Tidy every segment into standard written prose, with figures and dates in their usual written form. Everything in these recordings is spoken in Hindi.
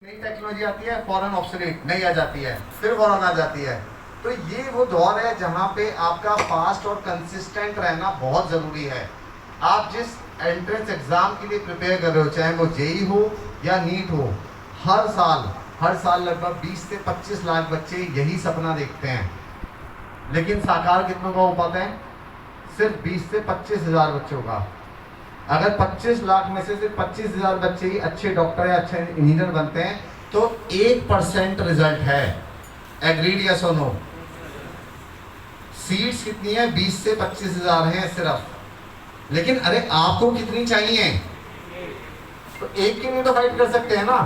नई टेक्नोलॉजी आती है फौरन ऑब्सोलीट नहीं आ जाती है, फिर फौरन आ जाती है। तो ये वो दौर है जहाँ पे आपका फास्ट और कंसिस्टेंट रहना बहुत ज़रूरी है। आप जिस एंट्रेंस एग्ज़ाम के लिए प्रिपेयर कर रहे हो, चाहे वो जेई हो या नीट हो, हर साल लगभग 20 से 25 लाख बच्चे यही सपना देखते हैं, लेकिन साकार कितनों का हो पाता है? सिर्फ 20 से 25 हज़ार बच्चों का। अगर 25 लाख में से सिर्फ 25,000 बच्चे ही अच्छे डॉक्टर या अच्छे इंजीनियर बनते हैं तो 1% रिजल्ट है। एग्रीड या सो नो? सीट्स कितनी है? 20 से 25,000 हैं सिर्फ, लेकिन अरे आपको कितनी चाहिए? तो एक के लिए तो फाइट कर सकते हैं ना,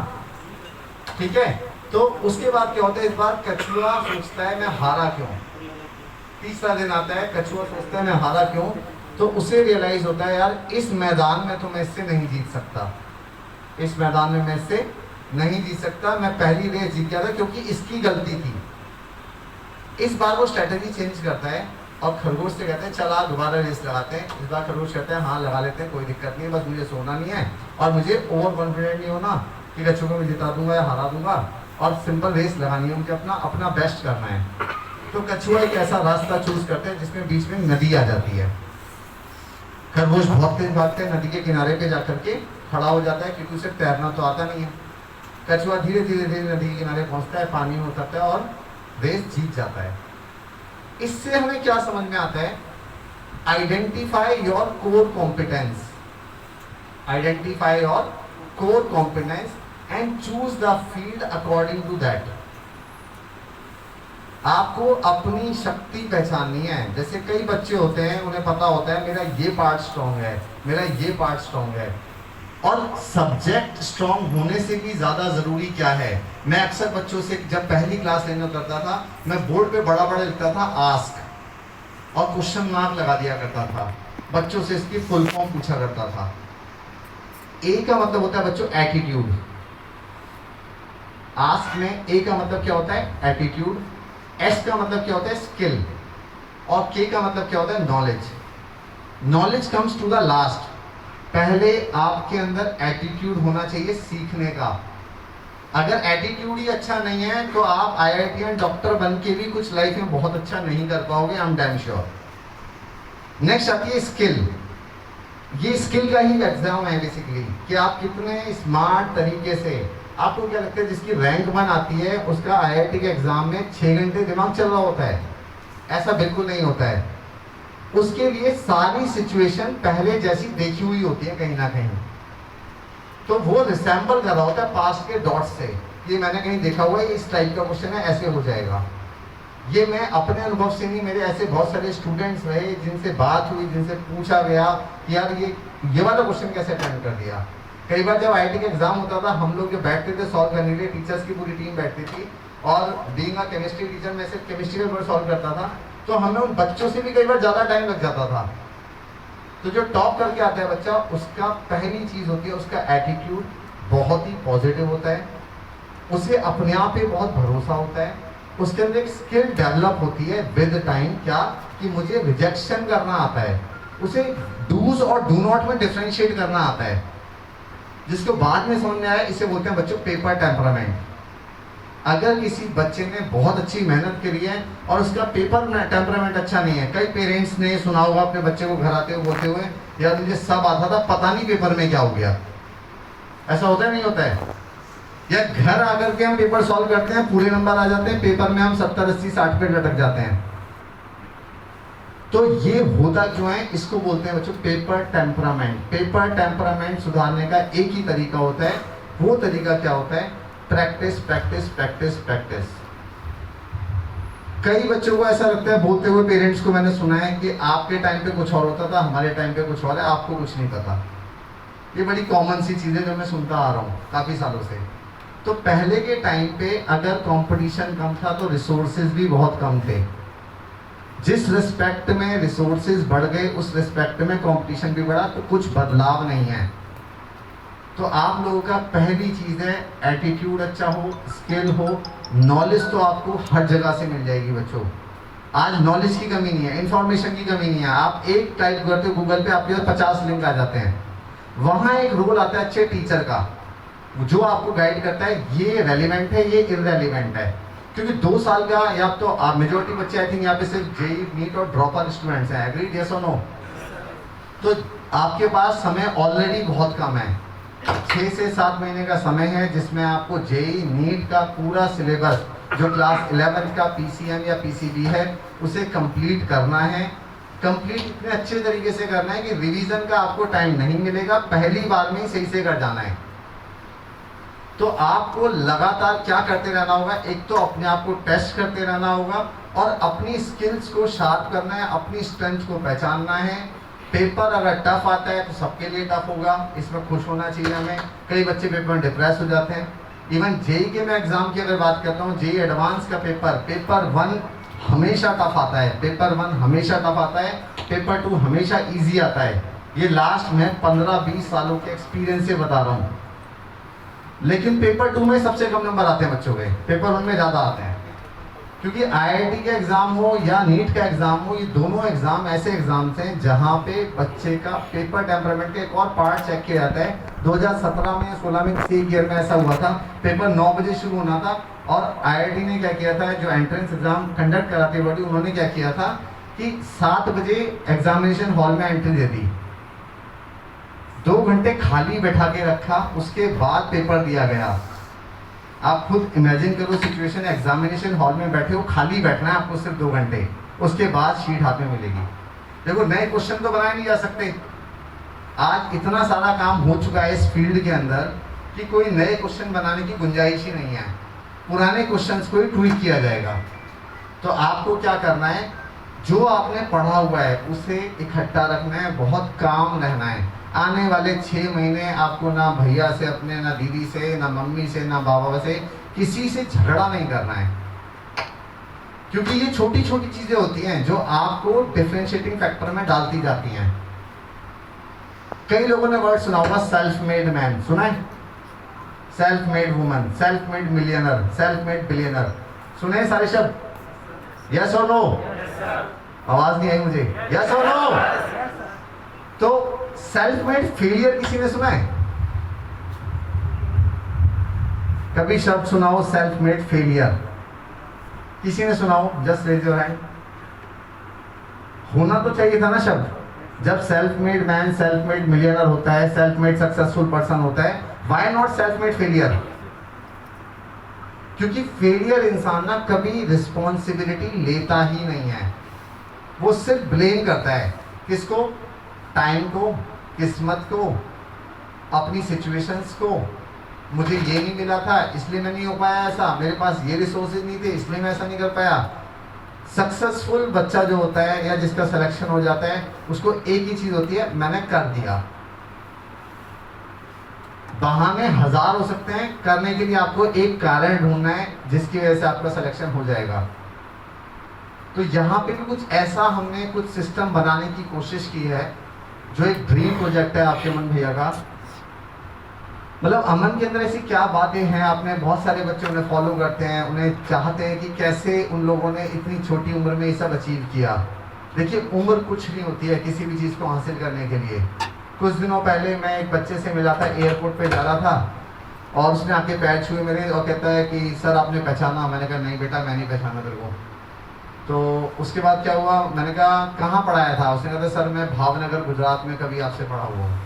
ठीक है। तो उसके बाद क्या होता है, इस बार कछुआ सोचता है मैं हारा क्यों। तीसरा दिन आता है, कछुआ सोचता है मैं हारा क्यों, तो उसे रियलाइज होता है यार इस मैदान में तो मैं इससे नहीं जीत सकता, इस मैदान में मैं इससे नहीं जीत सकता। मैं पहली रेस जीत गया था क्योंकि इसकी गलती थी। इस बार वो स्ट्रेटेजी चेंज करता है और खरगोश से कहते हैं चल आज दोबारा रेस लगाते हैं। इस बार खरगोश कहते हैं हाँ लगा लेते हैं, कोई दिक्कत नहीं है, बस मुझे सोना नहीं है और मुझे ओवर कॉन्फिडेंट नहीं होना कि कछुआ को मैं जिता दूंगा या हरा दूंगा, और सिंपल रेस लगानी है, मुझे अपना बेस्ट करना है। तो कछुआ एक ऐसा रास्ता चूज करते हैं जिसमें बीच में नदी आ जाती है। खरगोश बहुत तेज भागते हैं, नदी के किनारे पे जाकर के खड़ा हो जाता है क्योंकि उसे तैरना तो आता नहीं है। कछुआ धीरे धीरे नदी के किनारे पहुंचता है, पानी में उतरता है और रेस जीत जाता है। इससे हमें क्या समझ में आता है? Identify your core competence, identify your core competence and choose the field according to that. आपको अपनी शक्ति पहचाननी है। जैसे कई बच्चे होते हैं, उन्हें पता होता है मेरा ये पार्ट स्ट्रांग है, मेरा ये पार्ट स्ट्रांग है, और सब्जेक्ट स्ट्रांग होने से भी ज़्यादा ज़रूरी क्या है। मैं अक्सर बच्चों से जब पहली क्लास लेना करता था, मैं बोर्ड पे बड़ा बड़ा लिखता था आस्क और क्वेश्चन मार्क लगा दिया करता था। बच्चों से इसकी फुल फॉर्म पूछा करता था। ए का मतलब होता है बच्चों एटीट्यूड। आस्क में ए का मतलब क्या होता है? एटीट्यूड। एस का मतलब क्या होता है? स्किल। और के का मतलब क्या होता है? Knowledge. Knowledge comes to the last. पहले आपके अंदर एटीट्यूड होना चाहिए सीखने का। अगर एटीट्यूड ही अच्छा नहीं है तो आप IITian डॉक्टर बन के भी कुछ लाइफ में बहुत अच्छा नहीं कर पाओगे, I am damn sure. Next आती है स्किल। ये स्किल का ही एग्जाम है बेसिकली, कि आप कितने स्मार्ट तरीके से, आपको क्या लगता है जिसकी रैंक 1 आती है उसका IIT के एग्जाम में 6 घंटे दिमाग चल रहा होता है? ऐसा बिल्कुल नहीं होता है। उसके लिए सारी सिचुएशन पहले जैसी देखी हुई होती है कहीं ना कहीं, तो वो रिसेंबल कर रहा होता है पास्ट के डॉट्स से। ये मैंने कहीं देखा हुआ है, इस टाइप का क्वेश्चन है, ऐसे हो जाएगा। ये मैं अपने अनुभव से नहीं, मेरे ऐसे बहुत सारे स्टूडेंट्स रहे जिनसे बात हुई, जिनसे पूछा गया कि यार ये वाला क्वेश्चन कैसे अटेम्प्ट कर दिया। कई बार जब IIT का एग्जाम होता था, हम लोग जो बैठते थे सॉल्व करने के लिए, टीचर्स की पूरी टीम बैठती थी, और बीइंग अ केमिस्ट्री टीचर मैं सिर्फ केमिस्ट्री का सॉल्व करता था, तो हमें उन बच्चों से भी कई बार ज़्यादा टाइम लग जाता था। तो जो टॉप करके आता है बच्चा, उसका पहली चीज़ होती है उसका एटीट्यूड बहुत ही पॉजिटिव होता है, उसे अपने आप पे बहुत भरोसा होता है, उसके अंदर एक स्किल डेवलप होती है विद टाइम, क्या कि मुझे रिजेक्शन करना आता है, उसे डूज और डू नॉट में डिफरेंशिएट करना आता है, जिसको बाद में समझ में आया। इसे बोलते हैं बच्चों पेपर टेम्परामेंट। अगर किसी बच्चे ने बहुत अच्छी मेहनत करी है और उसका पेपर टेम्परामेंट अच्छा नहीं है, कई पेरेंट्स ने सुना होगा अपने बच्चे को घर आते हुए बोलते हुए यार मुझे सब आता था, पता नहीं पेपर में क्या हो गया। ऐसा होता है नहीं होता है? या घर आकर के हम पेपर सॉल्व करते हैं, पूरे नंबर आ जाते हैं, पेपर में हम 70, 80, 60 पे लटक जाते हैं। तो ये होता क्यों है? इसको बोलते हैं बच्चों पेपर टेम्परामेंट। पेपर टेम्परामेंट सुधारने का एक ही तरीका होता है, वो तरीका क्या होता है? Practice practice practice practice. कई बच्चों को ऐसा लगता है, बोलते हुए पेरेंट्स को मैंने सुना है कि आपके टाइम पे कुछ और होता था, हमारे टाइम पे कुछ और है, आपको कुछ नहीं पता। ये बड़ी कॉमन सी चीज़ें जो मैं सुनता आ रहा हूँ काफ़ी सालों से। तो पहले के टाइम पे अगर कंपटीशन कम था तो रिसोर्सेज भी बहुत कम थे। जिस रिस्पेक्ट में रिसोर्सेज बढ़ गए उस रिस्पेक्ट में कंपटीशन भी बढ़ा, तो कुछ बदलाव नहीं है। तो आप लोगों का पहली चीज़ है एटीट्यूड अच्छा हो, स्किल हो, नॉलेज तो आपको हर जगह से मिल जाएगी बच्चों। आज नॉलेज की कमी नहीं है, इंफॉर्मेशन की कमी नहीं है। आप एक टाइप करते हो गूगल पे, आपके पास 50 लिंक आ जाते हैं। वहाँ एक रोल आता है अच्छे टीचर का। जो आपको गाइड करता है ये रेलिवेंट है, ये इररेलिवेंट है। क्योंकि 2 साल का, या तो आप मेजोरिटी बच्चे आई थिंक यहाँ पे सिर्फ जेई नीट और ड्रॉप आउट स्टूडेंट्स हैं, एग्रीड यस और नो? तो आपके पास समय ऑलरेडी बहुत कम है। 6 से 7 महीने का समय है जिसमें आपको जेई नीट का पूरा सिलेबस जो क्लास 11 का पीसीएम या पीसीबी है उसे कंप्लीट करना है। कंप्लीट इतने अच्छे तरीके से करना है कि रिवीजन का आपको टाइम नहीं मिलेगा, पहली बार में ही सही से कर जाना है। तो आपको लगातार क्या करते रहना होगा, एक तो अपने आप को टेस्ट करते रहना होगा और अपनी स्किल्स को शार्प करना है, अपनी स्ट्रेंथ को पहचानना है। पेपर अगर टफ आता है तो सबके लिए टफ होगा, इसमें खुश होना चाहिए हमें। कई बच्चे पेपर में डिप्रेस हो जाते हैं। इवन जेई के मैं एग्जाम की अगर बात करता हूँ, जेई एडवांस का पेपर 1 हमेशा टफ आता है, पेपर 1 हमेशा टफ आता है, पेपर 2 हमेशा इजी आता है। ये लास्ट में 15-20 सालों के एक्सपीरियंस से बता रहा हूँ। लेकिन पेपर 2 में सबसे कम नंबर आते हैं बच्चों के, पेपर 1 में ज़्यादा आते हैं। क्योंकि आईआईटी का एग्जाम हो या नीट का एग्जाम हो, ये दोनों एग्जाम ऐसे एग्जाम्स हैं जहाँ पे बच्चे का पेपर टेम्परामेंट का एक और पार्ट चेक किया जाता है। 2017 में 16 में किसी ईयर में ऐसा हुआ था, पेपर 9 बजे शुरू होना था और आईआईटी ने क्या किया था, जो एंट्रेंस एग्जाम कंडक्ट कराती बॉडी, उन्होंने क्या किया था कि 7 बजे एग्जामिनेशन हॉल में एंट्री दे दी, 2 घंटे खाली बैठा के रखा, उसके बाद पेपर दिया गया। आप खुद इमेजिन करो सिचुएशन, एग्जामिनेशन हॉल में बैठे हो, खाली बैठना है आपको सिर्फ 2 घंटे, उसके बाद शीट हाथ में मिलेगी। देखो नए क्वेश्चन तो बनाए नहीं जा सकते, आज इतना सारा काम हो चुका है इस फील्ड के अंदर कि कोई नए क्वेश्चन बनाने की गुंजाइश ही नहीं है, पुराने क्वेश्चंस को ही ट्वीट किया जाएगा। तो आपको क्या करना है, जो आपने पढ़ा हुआ है उसे इकट्ठा रखना है, बहुत काम रहना है। आने वाले 6 महीने आपको ना भैया से अपने, ना दीदी से, ना मम्मी से, ना बाबा से, किसी से झगड़ा नहीं करना है। क्योंकि ये छोटी छोटी चीजें होती हैं जो आपको डिफरेंशिएटिंग फैक्टर में डालती जाती हैं। कई लोगों ने वर्ड सुना होगा सेल्फ मेड मैन, सुना है? Self made woman, self made millionaire, self made billionaire, सुने हैं सारे शब्द? यस और नो? आवाज नहीं आई मुझे, यस और नो? तो सेल्फ मेड फेलियर किसी ने सुना है? कभी शब्द सुना हो सेल्फ मेड फेलियर? किसी ने सुना हो? Just raise your hand. होना तो चाहिए था ना शब्द। जब self made man, self made millionaire होता है, सेल्फ मेड सक्सेसफुल पर्सन होता है, why not self made failure? क्योंकि फेलियर इंसान ना कभी रिस्पॉन्सिबिलिटी लेता ही नहीं है, वो सिर्फ ब्लेम करता है। किसको? टाइम को, किस्मत को, अपनी सिचुएशंस को। मुझे ये नहीं मिला था इसलिए मैं नहीं हो पाया ऐसा, मेरे पास ये रिसोर्सेज नहीं थे इसलिए मैं ऐसा नहीं कर पाया। सक्सेसफुल बच्चा जो होता है या जिसका सिलेक्शन हो जाता है, उसको एक ही चीज होती है, मैंने कर दिया। बहाने 1000 हो सकते हैं, करने के लिए आपको एक कारण ढूंढना है जिसकी वजह से आपका सिलेक्शन हो जाएगा। तो यहाँ पे भी कुछ ऐसा हमने कुछ सिस्टम बनाने की कोशिश की है, जो एक ड्रीम प्रोजेक्ट है आपके अमन भैया का। मतलब अमन के अंदर ऐसी क्या बातें हैं, आपने बहुत सारे बच्चे उन्हें फॉलो करते हैं, उन्हें चाहते हैं कि कैसे उन लोगों ने इतनी छोटी उम्र में ये सब अचीव किया। देखिए उम्र कुछ नहीं होती है किसी भी चीज़ को हासिल करने के लिए। कुछ दिनों पहले मैं एक बच्चे से मिला था, एयरपोर्ट पे जा रहा था और उसने आके पैर छुए मेरे और कहता है कि सर आपने पहचाना? मैंने कहा नहीं बेटा मैं नहीं पहचाना तेरे को। तो उसके बाद क्या हुआ, मैंने कहा कहाँ पढ़ाया था? उसने कहा सर मैं भावनगर गुजरात में कभी आपसे पढ़ा हुआ हूँ।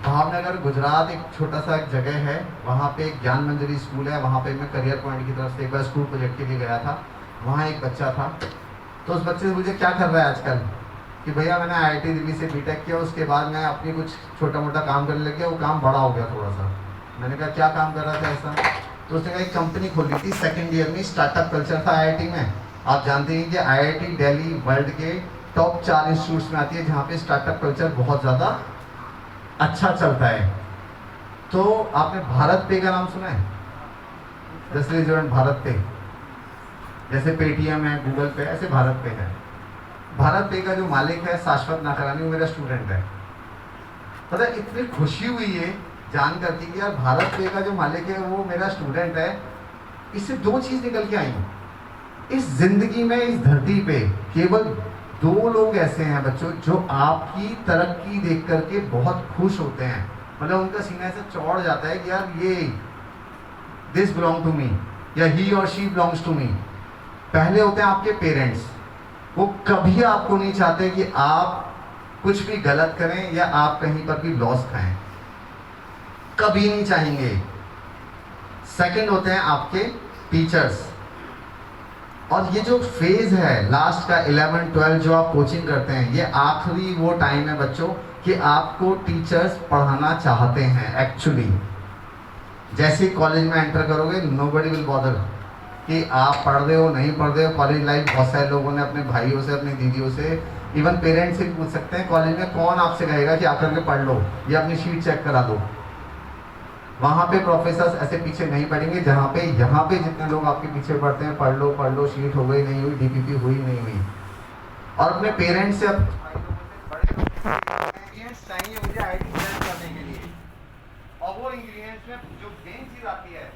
भावनगर गुजरात एक छोटा सा एक जगह है, वहाँ पे एक ज्ञान मंजरी स्कूल है, वहाँ पे मैं करियर पॉइंट की तरफ से एक बार स्कूल प्रोजेक्ट के लिए गया था। वहाँ एक बच्चा था, तो उस बच्चे से मुझे क्या कर रहा है आजकल कि भैया मैंने आईआईटी दिल्ली से बीटेक किया, उसके बाद मैं अपनी कुछ छोटा मोटा काम करने लग गया, वो काम बड़ा हो गया थोड़ा सा। मैंने कहा क्या काम कर रहा था ऐसा? तो उसने कहा एक कंपनी खोली थी, सेकेंड ईयर में स्टार्टअप कल्चर था आईआईटी में। आप जानते हैं कि आईआईटी दिल्ली वर्ल्ड के टॉप 4 इंस्टीट्यूट्स में आती है जहाँ पे स्टार्टअप कल्चर बहुत ज़्यादा अच्छा चलता है। तो आपने भारत पे का नाम सुना है? जैसे रेस्टोरेंट भारत पे, जैसे पेटीएम है, गूगल पे, ऐसे भारत पे है। भारत पे का जो मालिक है शाश्वत नाकरानी, वो मेरा स्टूडेंट है। पता है इतनी खुशी हुई है जान करके कि यार भारत पे का जो मालिक है वो मेरा स्टूडेंट है। इससे 2 चीज़ निकल के आई। इस जिंदगी में, इस धरती पे केवल 2 लोग ऐसे हैं बच्चों जो आपकी तरक्की देख करके बहुत खुश होते हैं। मतलब उनका सीना ऐसा चौड़ जाता है कि यार ये दिस बिलोंग टू मी या ही और शी बिलोंग्स टू मी। पहले होते हैं आपके पेरेंट्स, वो कभी आपको नहीं चाहते कि आप कुछ भी गलत करें या आप कहीं पर भी लॉस खाएं, कभी नहीं चाहेंगे। सेकंड होते हैं आपके टीचर्स। और ये जो फेज है लास्ट का 11 12 जो आप कोचिंग करते हैं, ये आखिरी वो टाइम है बच्चों कि आपको टीचर्स पढ़ाना चाहते हैं एक्चुअली। जैसे ही कॉलेज में एंटर करोगे नोबडी विल बॉदर कि आप पढ़ रहे हो नहीं पढ़ रहे हो। कॉलेज लाइफ बहुत सारे लोगों ने अपने भाइयों से, अपनी दीदियों से, इवन पेरेंट्स से भी पूछ सकते हैं। कॉलेज में कौन आपसे कहेगा कि आकर के पढ़ लो या अपनी शीट चेक करा दो। वहाँ पे प्रोफेसर्स ऐसे पीछे नहीं पड़ेंगे जहाँ पे यहाँ पे जितने लोग आपके पीछे पढ़ते हैं, पढ़ लो, शीट हो गई नहीं हुई, डीपीपी हुई नहीं हुई। और अपने पेरेंट्स से चाहिए मुझे आईटी क्रैक करने के लिए, और वो इंग्रेडिएंट्स में जो मेन चीज आती है,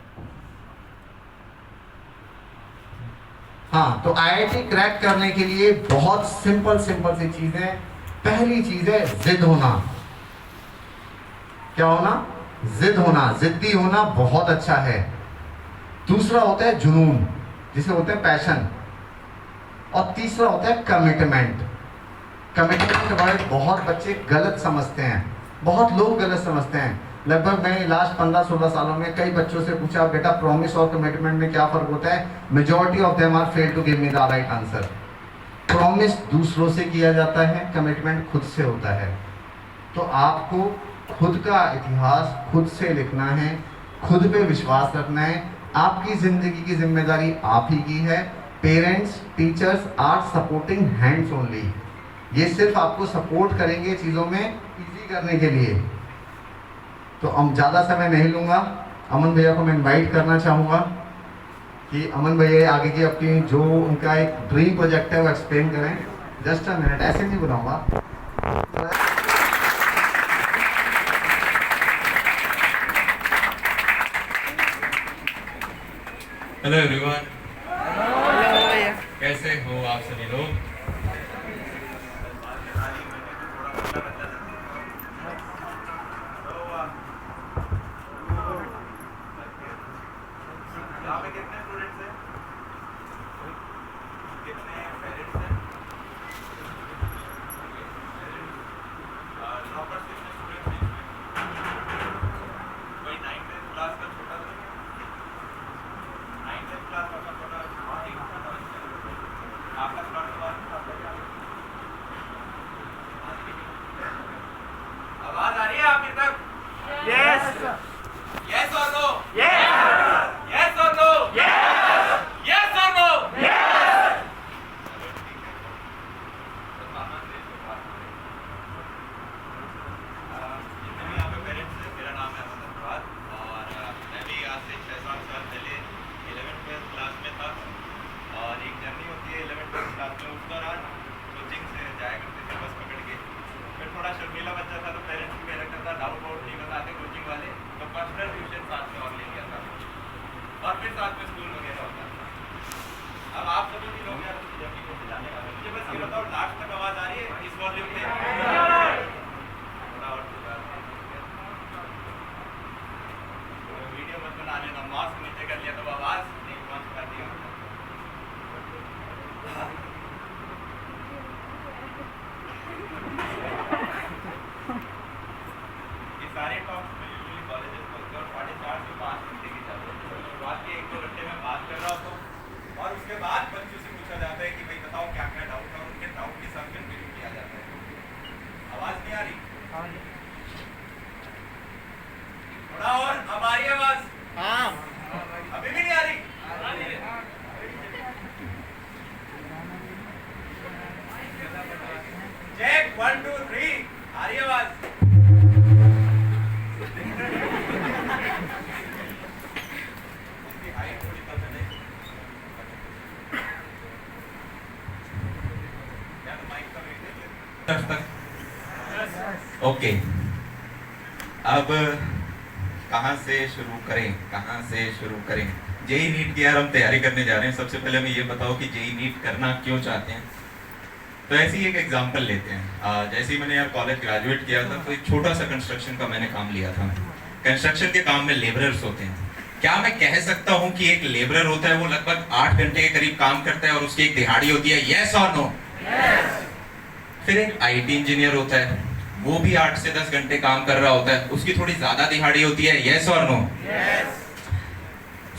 हाँ, तो आईआईटी क्रैक करने के लिए बहुत सिंपल सी चीजें। पहली चीज है जिद होना। क्या होना? जिद होना, जिद्दी होना बहुत अच्छा है। दूसरा होता है जुनून, जिसे होते हैं पैशन। और तीसरा होता है कमिटमेंट। कमिटमेंट वर्ड बहुत बच्चे गलत समझते हैं, बहुत लोग गलत समझते हैं। लगभग मैं लास्ट 15-16 सालों में कई बच्चों से पूछा, बेटा प्रॉमिस और कमिटमेंट में क्या फर्क होता है? Majority of them are fail to give me the right answer. Promise दूसरों से किया जाता है, कमिटमेंट खुद से होता है। तो आपको खुद का इतिहास खुद से लिखना है, खुद पे विश्वास रखना है। आपकी जिंदगी की जिम्मेदारी आप ही की है। Parents, teachers are supporting hands only. ये सिर्फ आपको सपोर्ट करेंगे चीज़ों में इजी करने के लिए। तो हम ज़्यादा समय नहीं लूँगा। अमन भैया को मैं इनवाइट करना चाहूँगा कि अमन भैया आगे की अपनी जो उनका एक ड्रीम प्रोजेक्ट है वो एक्सप्लेन करें। जस्ट अ मिनट, ऐसे नहीं बुलाऊँगा। हेलो एवरीवन, कैसे हो आप सभी लोग? कितने स्टूडेंट्स हैं? कितने पेरेंट्स हैं? टॉपर्स कितने स्टूडेंट्स हैं? कोई 9th क्लास का छोटा सा 9th क्लास का छोटा आपका क्लास आवाज आ रही है आपकी तक? यस यस और नो? यस और नो? यस और नो? जितने भी यहाँ पे पेरेंट्स हैं, मेरा नाम है अमन अग्रवाल और मैं भी आज से 6-7 साल पहले 11th-12th क्लास में था। और एक जर्नी होती है 11th-12th क्लास में, उस दौरान कोचिंग से जाया करते थे बस पकड़ के। फिर थोड़ा शर्मीला बच्चा था तो पेरेंट्स को मेरा करता डाउट वाउट नहीं बताते कोचिंग वाले, तो पर्सनल ट्यूशन साथ में और ले लिया था और फिर साथ में स्कूल वगैरह होता था। अब आप सभी भी लोग यार उस जर्नी को बुलाने वाले, मुझे बस ये बताओ लास्ट तक आवाज़ आ रही है इस वॉल्यूम में? थोड़ा और वीडियो मत बना लेना, मास्क नीचे कर लिया तो आवाज़ नहीं पहुँच पाती है। ये सारे टॉक्स में यूजुअली कॉलेजेस को 4:30 से 5 घंटे की जाती है। शुरुआत के 1-2 घंटे में बात कर रहा हूँ और उसके बाद बच्चों से पूछा जाता है कि भाई बताओ क्या क्या डाउट है, उनके डाउट के साथ कंटिन्यू किया जाता है। आवाज़ नहीं आ रही? थोड़ा और, अब आ रही है आवाज़? हाँ, अभी भी नहीं आ रही? चेक 1 2 3, आ रही है आवाज़? ओके, अब कहाँ से शुरू करें? जेई नीट की यार हम तैयारी करने जा रहे हैं। सबसे पहले हमें ये बताओ कि जेई नीट करना क्यों चाहते हैं? तो ऐसे ही एक एग्जांपल लेते हैं। जैसे ही मैंने यार कॉलेज ग्रेजुएट किया था तो एक छोटा सा कंस्ट्रक्शन का मैंने काम लिया था। कंस्ट्रक्शन के काम में लेबरर्स होते हैं। क्या मैं कह सकता हूं कि एक लेबरर होता है वो लगभग 8 घंटे के करीब काम करता है और उसकी एक दिहाड़ी होती है? यस और नो? फिर एक आईटी इंजीनियर होता है, वो भी 8 से 10 घंटे काम कर रहा होता है, उसकी थोड़ी ज्यादा दिहाड़ी होती है। यस और नो?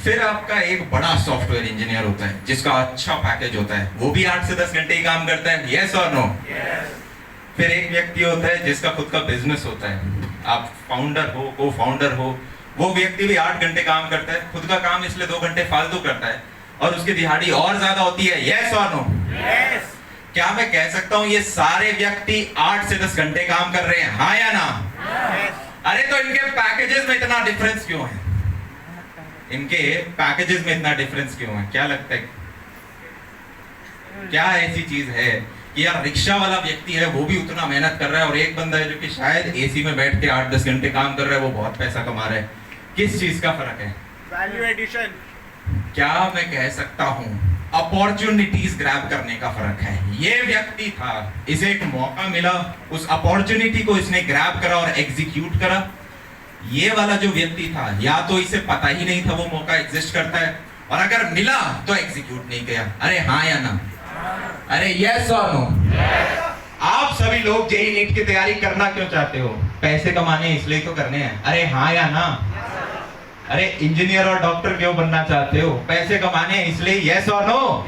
फिर आपका एक बड़ा सॉफ्टवेयर इंजीनियर होता है जिसका अच्छा पैकेज होता है, वो भी 8 से 10 घंटे ही काम करता है। यस और नो? फिर एक व्यक्ति होता है जिसका खुद का बिजनेस होता है, आप फाउंडर हो, को फाउंडर हो, वो व्यक्ति भी 8 घंटे काम करता है, खुद का काम इसलिए 2 घंटे फालतू करता है और उसकी दिहाड़ी और ज्यादा होती है। यस और नो? क्या मैं कह सकता हूं ये सारे व्यक्ति 8 से 10 घंटे काम कर रहे हैं? हाँ या ना? अरे तो इनके पैकेजेस में इतना डिफरेंस क्यों है? इनके पैकेजेस में इतना डिफरेंस क्यों है? क्या लगता है क्या ऐसी चीज है कि यार रिक्शा वाला व्यक्ति है वो भी उतना मेहनत कर रहा है और एक बंदा है जो कि शायद एसी में बैठ के 8-10 घंटे काम कर रहा है, वो बहुत पैसा कमा रहा है? किस चीज का फर्क है? Value addition. क्या मैं कह सकता हूं अपॉर्चुनिटीज ग्रैब करने का फर्क है। ये व्यक्ति था, इसे एक मौका मिला, उस अपॉर्चुनिटी को इसने ग्रैब करा और एग्जीक्यूट करा। ये वाला जो व्यक्ति था, या तो इसे पता ही नहीं था वो मौका एग्जिस्ट करता है, और अगर मिला तो एग्जीक्यूट नहीं किया। अरे हाँ या ना? अरे यस और नो? आप सभी लोग जेईई नीट की तैयारी करना क्यों चाहते हो? पैसे कमाने इसलिए तो करने हैं। अरे हाँ या ना? अरे इंजीनियर और डॉक्टर क्यों बनना चाहते हो? पैसे कमाने इसलिए। यस और नो?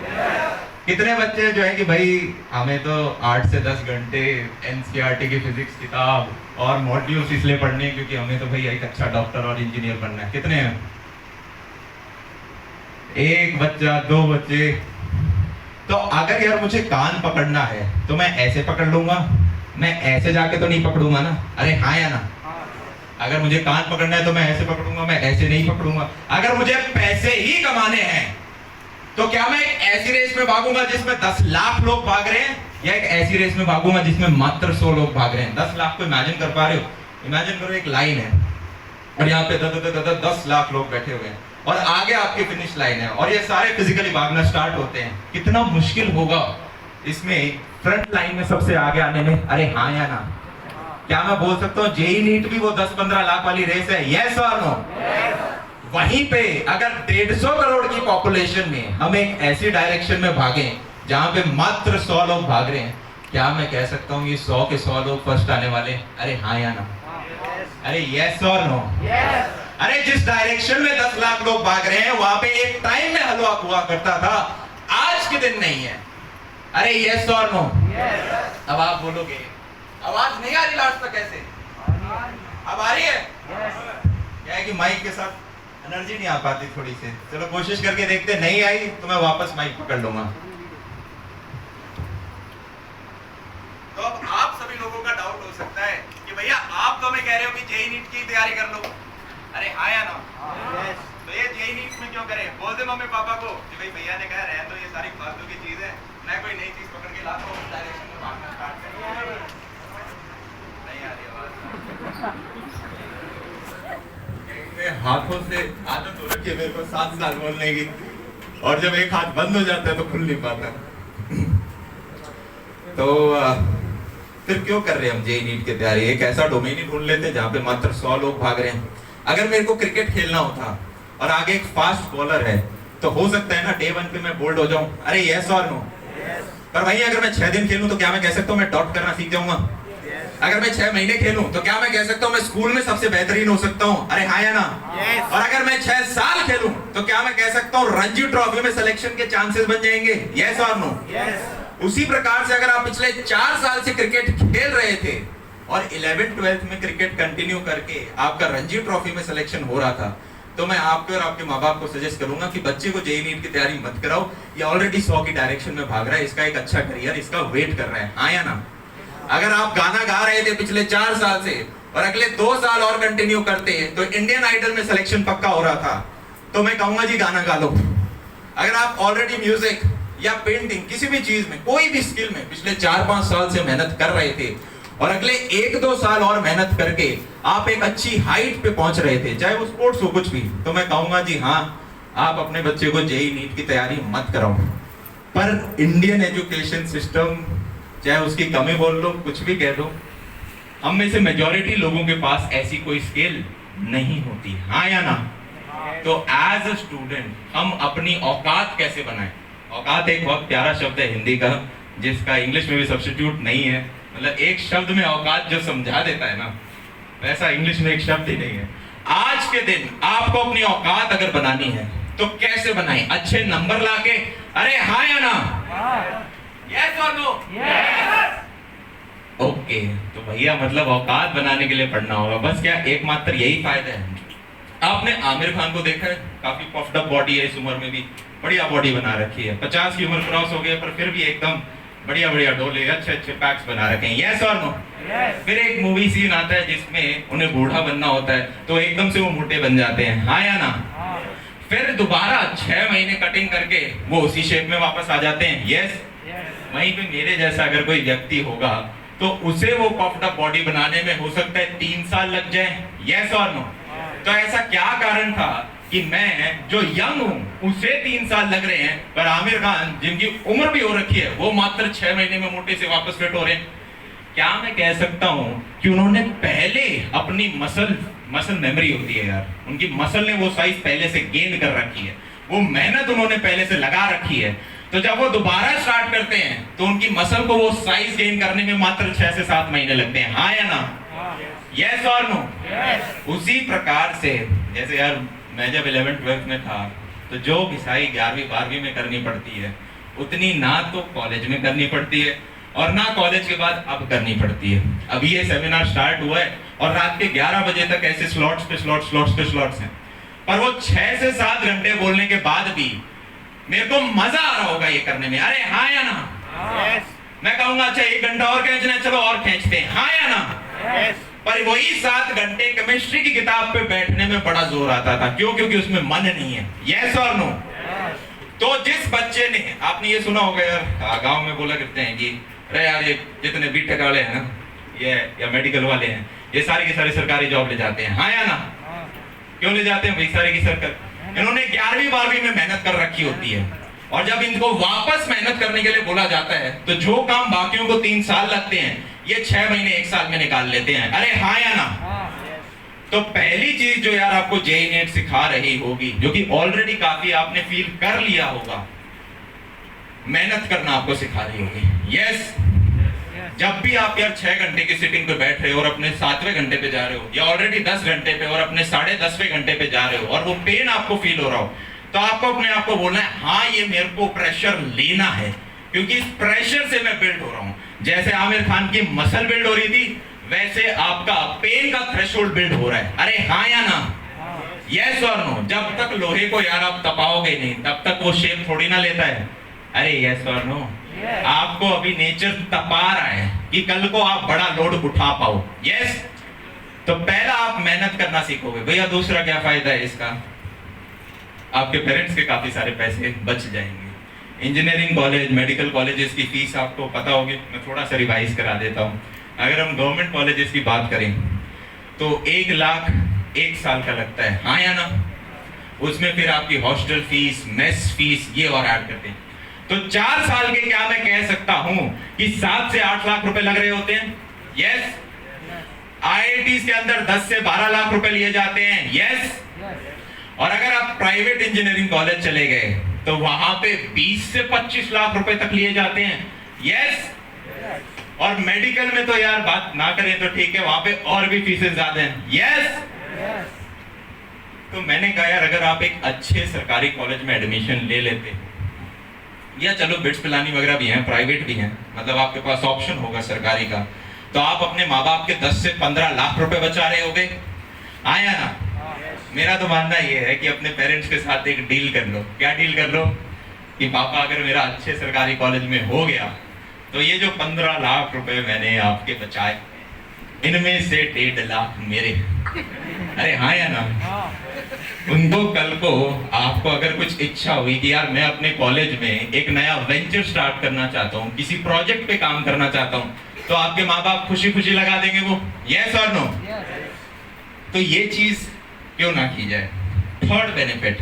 कितने बच्चे जो है कि भाई हमें तो 8 से 10 घंटे एनसीईआरटी की फिजिक्स किताब और मॉड्यूल्स इसलिए पढ़ने क्योंकि हमें तो भाई एक अच्छा डॉक्टर और इंजीनियर बनना है। कितने हैं? एक बच्चा, 2 बच्चे। तो अगर यार मुझे कान पकड़ना है तो मैं ऐसे पकड़ लूंगा, मैं ऐसे जाके तो नहीं पकड़ूंगा ना। अरे हाँ या ना? अगर मुझे कान पकड़ना है तो मैं ऐसे पकड़ूंगा, मैं ऐसे नहीं पकड़ूंगा। अगर मुझे पैसे ही कमाने हैं तो क्या मैं एक ऐसी रेस में भागूंगा जिसमें 10 लाख लोग भाग रहे हैं, या एक ऐसी रेस में भागूंगा जिसमें मात्र 100 लोग भाग रहे हैं? 10 लाख को इमेजिन कर पा रहे हो? इमेजिन करो एक लाइन है और यहाँ पे 10 लाख लोग बैठे हुए हैं और आगे आपकी फिनिश लाइन है और ये सारे फिजिकली भागना स्टार्ट होते हैं। कितना मुश्किल होगा इसमें फ्रंट लाइन में सबसे आगे आने में? अरे हाँ या ना? क्या मैं बोल सकता हूँ जेईई नीट भी वो 10-15 लाख वाली रेस है? यस और नो? वहीं पे अगर 150 करोड़ की पॉपुलेशन में हम एक ऐसी डायरेक्शन में भागे जहां पे मात्र 100 लोग भाग रहे हैं, क्या मैं कह सकता हूँ ये 100 के 100 लोग फर्स्ट आने वाले? अरे हाँ या ना? अरे यस और नो? अरे जिस डायरेक्शन में 10 लाख लोग भाग रहे हैं वहां पे एक टाइम में हलवा हुआ करता था, आज के दिन नहीं है। अरे यस और नो? अब आप बोलोगे आवाज नहीं आ रही लास्ट तक कैसे? अब आ रही है? क्या है कि माइक के साथ एनर्जी नहीं आ पाती थोड़ी सी। चलो कोशिश करके देखते, नहीं आई तो मैं वापस माइक पकड़ लूंगा। तो अब आप सभी लोगों का डाउट हो सकता है कि भैया आप तो हमें कह रहे हो कि जेईई नीट की तैयारी कर लो। अरे हाँ या ना? तो ये जेईई नीट में क्यों करें? बोल दे मम्मी पापा को कि भाई भैया ने कहा रहने दो, ये सारी फालतू की चीज है, मैं कोई नई चीज पकड़ के लाता हूँ, उस डायरेक्शन में भागना स्टार्ट करें। नहीं आ रही आवाज। हाथों से आदत हो रखी है मेरे को 7 साल बोलने की, और जब एक हाथ बंद हो जाता है तो खुल नहीं पाता। तो फिर क्यों कर रहे हैं हम जेईई नीट की तैयारी? एक ऐसा डोमेन ही ढूंढ लेते हैं जहां पे मात्र 100 लोग भाग रहे हैं। अगर मेरे को क्रिकेट खेलना होता और आगे एक फास्ट बॉलर है तो हो सकता है ना डे 1 पे मैं बोल्ड हो जाऊं। अरे यस और नो? पर वहीं अगर मैं 6 दिन खेलूं तो क्या मैं कह सकता हूं मैं डॉट करना सीख जाऊंगा? अगर मैं 6 महीने खेलूं तो क्या मैं कह सकता हूं मैं स्कूल में सबसे बेहतरीन हो सकता हूं? अरे हाँ या ना? और अगर मैं 6 साल खेलूं तो क्या मैं कह सकता हूं रणजी ट्रॉफी में सिलेक्शन के चांसेस बन जाएंगे? यस और नो? उसी प्रकार से अगर आप पिछले 4 साल से क्रिकेट खेल रहे थे और 11th-12th में क्रिकेट कंटिन्यू करके आपका रणजी ट्रॉफी में सिलेक्शन हो रहा था, तो मैं आपके और आपके माँ बाप को सजेस्ट करूंगा कि बच्चे को जेईई नीट की तैयारी मत कराओ। ये ऑलरेडी 100 की डायरेक्शन में भाग रहा है, इसका एक अच्छा करियर इसका वेट कर रहा है। हाँ या ना? अगर आप गाना गा रहे थे पिछले 4 साल से और अगले 2 साल और कंटिन्यू करते तो इंडियन आइडल में सिलेक्शन पक्का हो रहा था, तो मैं कहूंगा जी गाना गा लो। अगर आप ऑलरेडी म्यूजिक या पेंटिंग किसी भी चीज में, कोई भी स्किल में पिछले 4-5 साल से मेहनत कर रहे थे और अगले 1-2 साल और मेहनत करके आप एक अच्छी हाइट पे पहुंच रहे थे, चाहे वो स्पोर्ट्स हो कुछ भी, तो मैं कहूंगा जी हाँ, आप अपने बच्चे को जेईई नीट की तैयारी मत कराओ। पर इंडियन एजुकेशन सिस्टम चाहे उसकी कमी बोल लो, कुछ भी कह दो, हम में से मेजॉरिटी लोगों के पास ऐसी कोई स्किल नहीं होती, हाँ या ना? तो एज अ स्टूडेंट हम अपनी औकात कैसे बनाएं? औकात एक बहुत प्यारा शब्द है हिंदी का, जिसका इंग्लिश में भी सब्स्टिट्यूट नहीं है। मतलब एक शब्द में औकात जो समझा देता है ना, वैसा इंग्लिश में एक शब्द ही नहीं है। आज के दिन आपको अपनी औकात अगर बनानी है तो कैसे बनाएं? अच्छे नंबर लाके, अरे हाँ या ना? यस और नो? ओके, तो भैया मतलब औकात बनाने के लिए पढ़ना होगा, बस क्या एकमात्र यही फायदा है? आपने आमिर खान को देखा है, काफी पफ्ड अप बॉडी है, इस उम्र में भी बढ़िया बॉडी बना रखी है, 50 की उम्र क्रॉस हो गई पर फिर भी एकदम बढ़िया बढ़िया डोले, अच्छे अच्छे पैक्स बना रखे हैं, यस और नो? फिर एक मूवी सीन आता है जिसमें उन्हें बूढ़ा बनना होता है तो एकदम से वो मोटे बन जाते हैं, हाँ या ना? फिर दोबारा 6 महीने कटिंग करके वो उसी शेप में वापस आ जाते हैं, यस? वहीं पे मेरे जैसा अगर कोई व्यक्ति होगा तो उसे वो पफ्ड अप बॉडी बनाने में हो सकता है 3 साल लग जाए, यस और नो? तो ऐसा क्या कारण था कि मैं जो यंग हूं उसे 3 साल लग रहे हैं, पर आमिर खान जिनकी उम्र भी हो रखी है वो मात्र 6 महीने में मोटे से वापस फिट हो रहे हैं? क्या मैं कह सकता हूं कि उन्होंने पहले अपनी मसल मेमोरी होती है यार, उनकी मसल ने वो साइज पहले से गेन कर रखी है, वो मेहनत उन्होंने पहले से लगा रखी है, तो जब वो दोबारा स्टार्ट करते हैं तो उनकी मसल को वो साइज गेन करने में मात्र 6 से 7 महीने लगते हैं, हाँ या ना? यस और नो? उसी प्रकार से जैसे यार मैं जब 11th 12th में था तो जो घिसाई 11वीं 12वीं में करनी पड़ती है उतनी ना तो कॉलेज में करनी पड़ती है और ना कॉलेज के बाद अब करनी पड़ती है। अभी ये सेमिनार स्टार्ट हुआ है और रात के 11 बजे तक ऐसे स्लॉट्स पे स्लॉट्स हैं, पर वो 6 से 7 घंटे बोलने के बाद भी मेरे को मजा आ रहा होगा ये करने में, अरे हाँ या ना? मैं कहूंगा अच्छा 1 घंटा और खींचना है, चलो और खींचते हैं, हाँ या ना? पर वही 7 घंटे केमिस्ट्री की किताब पे बैठने में बड़ा जोर आता था, क्यों? क्योंकि उसमें मन नहीं है, यस और नो? तो जिस बच्चे ने, आपने ये सुना होगा यार, गांव में बोला करते हैं कि अरे यार ये जितने बीटेक वाले हैं ना, ये या मेडिकल वाले हैं, ये सारे के सारे सरकारी जॉब ले जाते हैं, हाँ या ना? क्यों ले जाते हैं भाई? सारे की सरकार, इन्होंने 11वीं 12वीं में मेहनत कर रखी होती है और जब इनको वापस मेहनत करने के लिए बोला जाता है तो जो काम बाकियों को 3 साल लगते हैं ये 6 महीने 1 साल में निकाल लेते हैं, अरे हाँ या ना? तो पहली चीज जो यार आपको जेईई नेट सिखा रही होगी, जो कि ऑलरेडी काफी आपने फील कर लिया होगा, मेहनत करना आपको सिखा रही होगी, यस? जब भी आप यार 6 घंटे की सिटिंग पे बैठ रहे हो और अपने 7वें घंटे पे जा रहे हो या ऑलरेडी 10 घंटे पे और अपने 10.5वें घंटे पे जा रहे हो और वो पेन आपको फील हो रहा हो, तो आपको अपने आप को बोलना है हाँ ये मेरे को प्रेशर लेना है, क्योंकि इस प्रेशर से मैं बिल्ड हो रहा हूं। जैसे आमिर खान की मसल बिल्ड हो रही थी वैसे आपका पेन का थ्रेशोल्ड बिल्ड हो रहा है, अरे हाँ या ना? यस और नो? जब तक लोहे को यार आप तपाओगे नहीं तब तक वो शेप थोड़ी ना लेता है, अरे यस और नो? आपको अभी नेचर तपा रहा है कि कल को आप बड़ा लोड उठा पाओ, यस? तो पहला आप मेहनत करना सीखोगे भैया, दूसरा क्या फायदा है इसका? आपके पेरेंट्स के काफी सारे पैसे बच जाएंगे। इंजीनियरिंग कॉलेज, मेडिकल कॉलेजेस की फीस आपको पता होगी, मैं थोड़ा सा रिवाइज करा देता हूँ। अगर हम गवर्नमेंट कॉलेजेस की बात करें तो 1 लाख 1 साल का लगता है, हाँ या ना? उसमें फिर आपकी हॉस्टल फीस, मेस फीस, ये और ऐड करते हैं, तो 4 साल के क्या मैं कह सकता हूं कि 7 से 8 लाख रुपए लग रहे होते हैं, यस? आईआईटीज के अंदर 10 से 12 लाख रुपए लिए जाते हैं, यस? और अगर आप प्राइवेट इंजीनियरिंग कॉलेज चले गए तो वहां पे 20 से 25 लाख रुपए तक लिए जाते हैं, यस? और मेडिकल में तो यार बात ना करें तो ठीक है, वहां पे और भी फीसेस ज्यादा हैं, यस? तो मैंने कहा यार अगर आप एक अच्छे सरकारी कॉलेज में एडमिशन ले लेते, या चलो बिट्स पिलानी वगैरह भी हैं, प्राइवेट भी हैं, मतलब आपके पास ऑप्शन होगा सरकारी का, तो आप अपने माँ बाप के 10 से 15 लाख रुपए बचा रहे होगे, आया ना? मेरा तो मानना ये है कि अपने पेरेंट्स के साथ एक डील कर लो। क्या डील कर लो? कि पापा अगर मेरा अच्छे सरकारी कॉलेज में हो गया तो ये जो 15 लाख रुपए मैंने आपके बचाए, इनमें से 1.5 लाख मेरे, अरे हाँ या ना? उनको कल को आपको अगर कुछ इच्छा हुई कि यार मैं अपने कॉलेज में एक नया वेंचर स्टार्ट करना चाहता हूँ, किसी प्रोजेक्ट पे काम करना चाहता हूँ, तो आपके माँ बाप खुशी खुशी लगा देंगे वो, यस और नो? तो ये चीज क्यों ना की जाए? थर्ड बेनिफिट,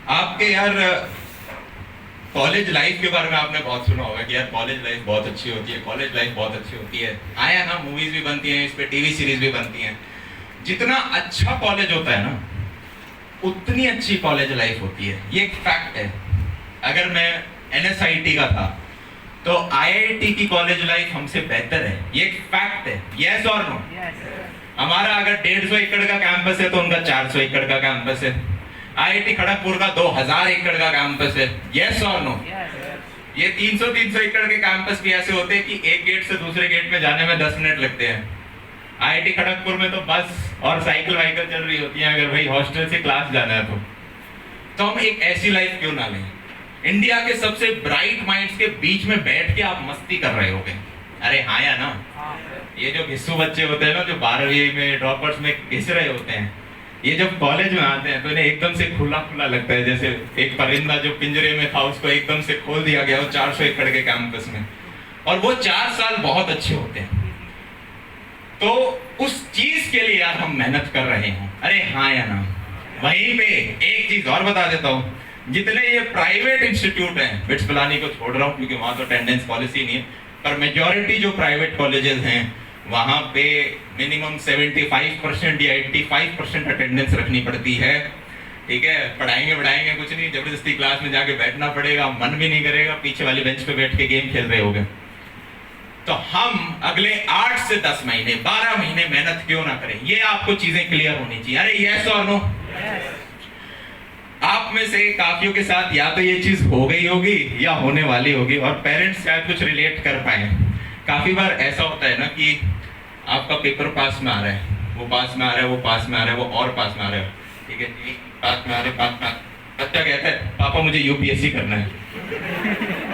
आपके यार कॉलेज लाइफ के बारे में आपने बहुत सुना होगा कि यार कॉलेज लाइफ बहुत अच्छी होती है, कॉलेज लाइफ बहुत अच्छी होती है। आया ना, मूवीज भी बनती हैं, इस पे टीवी सीरीज भी बनती हैं। जितना अच्छा कॉलेज होता है ना, उतनी अच्छी कॉलेज लाइफ होती है। ये एक फैक्ट है। अगर मैं NSIT का था तो IIT की कॉलेज लाइफ हमसे बेहतर है। ये एक फैक्ट है। यस और नो? हमारा अगर 150 एकड़ का कैंपस है तो उनका 400 एकड़ का कैंपस है। IIT खड़गपुर का 2000 एकड़ का कैंपस है। यस और नो? ये 300 एकड़ के कैंपस भी ऐसे होते हैं कि एक गेट से दूसरे गेट में जाने में 10 मिनट लगते हैं। IIT खड़गपुर में तो बस और साइकिल वाइकिल चल रही होती है अगर भाई हॉस्टल से क्लास जाना है तो हम एक ऐसी लाइफ क्यों ना लें? इंडिया के सबसे ब्राइट माइंड्स के बीच में बैठ के आप मस्ती कर रहे होगे। अरे हाँ या ना? ये जो घिस्सू बच्चे होते हैं ना, जो 12वीं में ड्रॉपर्स में घिस रहे होते हैं, ये जब कॉलेज में आते हैं तो इन्हें एकदम से खुला खुला लगता है, जैसे एक परिंदा जो पिंजरे में था उसको एकदम से खोल दिया गया हो 400 एकड़ के कैंपस में। और वो 4 साल बहुत अच्छे होते हैं। तो उस चीज के लिए यार हम मेहनत कर रहे हैं। अरे हाँ या ना? वहीं पे एक चीज और बता देता हूँ, जितने ये प्राइवेट इंस्टीट्यूट हैं, बिट्स पिलानी को छोड़ रहा हूँ क्योंकि वहां तो अटेंडेंस पॉलिसी नहीं है, पर मेजॉरिटी जो प्राइवेट कॉलेजेस हैं वहां पे मिनिमम 75% या 85% अटेंडेंस रखनी पड़ती है। ठीक है, पढ़ाएंगे कुछ नहीं, जबरदस्ती क्लास में जाके बैठना पड़ेगा, मन भी नहीं करेगा, पीछे वाली बेंच पे बैठ के गेम खेल रहे होगे। तो हम अगले 8 से 10 महीने 12 महीने मेहनत क्यों ना करें? ये आपको चीजें क्लियर होनी चाहिए। अरे यस और नो? आप में से काफियों के साथ या तो ये चीज हो गई होगी या होने वाली होगी, और पेरेंट्स शायद कुछ रिलेट कर पाए। काफी बार ऐसा होता है ना कि आपका पेपर पास में आ रहा है, वो पास में आ रहा है, वो पास में आ रहा है, वो और पास में आ रहा है। ठीक है, पास में आ रहे, पास में। बच्चा कहता है पापा मुझे UPSC करना है,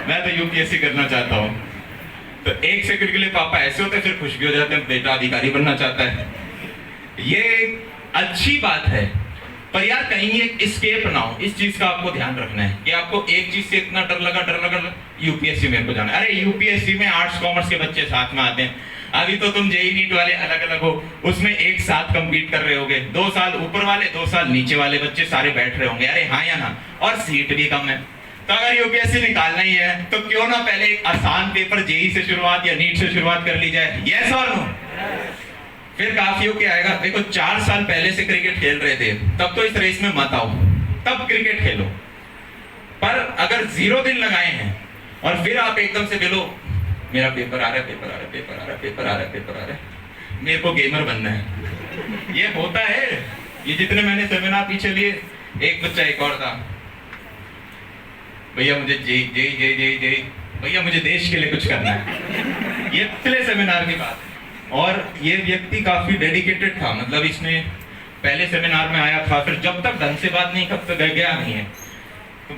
मैं तो UPSC करना चाहता हूँ। तो 1 सेकंड के लिए पापा ऐसे होते हैं, फिर खुश भी हो जाते हैं, बेटा अधिकारी बनना चाहता है। ये अच्छी बात है, पर यार कहीं एक एस्केप ना हो, इस चीज का आपको ध्यान रखना है कि आपको एक चीज से इतना डर लगा UPSC मेरे को जाना है। अरे UPSC में आर्ट्स कॉमर्स के बच्चे साथ में आते हैं। अभी तो तुम JEE नीट वाले अलग अलग हो, उसमें एक साथ कंपीट कर रहे होगे। 2 साल ऊपर वाले, 2 साल नीचे वाले बच्चे सारे बैठ रहे होंगे। अरे हाँ या ना? और सीट भी कम है। तो अगर UPSC निकालना ही है तो क्यों ना पहले एक आसान पेपर JEE से शुरुआत या नीट से शुरुआत कर ली जाए। यस और नो? फिर काफियों के आएगा, देखो 4 साल पहले से क्रिकेट खेल रहे थे, तब तो इस रेस में मत आओ, तब क्रिकेट खेलो। पर अगर 0 दिन लगाए हैं और फिर आप एकदम से बोलो मेरा पेपर आ रहा है, मेरे को गेमर बनना है, ये होता है। ये जितने मैंने सेमिनार पीछे लिए, एक बच्चा एक और था, भैया मुझे जेई भैया मुझे देश के लिए कुछ करना है। ये पिछले सेमिनार की बात है। और ये व्यक्ति काफी डेडिकेटेड था, मतलब इसने पहले सेमिनार में आया था, फिर जब तक ढंग से बात नहीं कब तक गया नहीं है, तो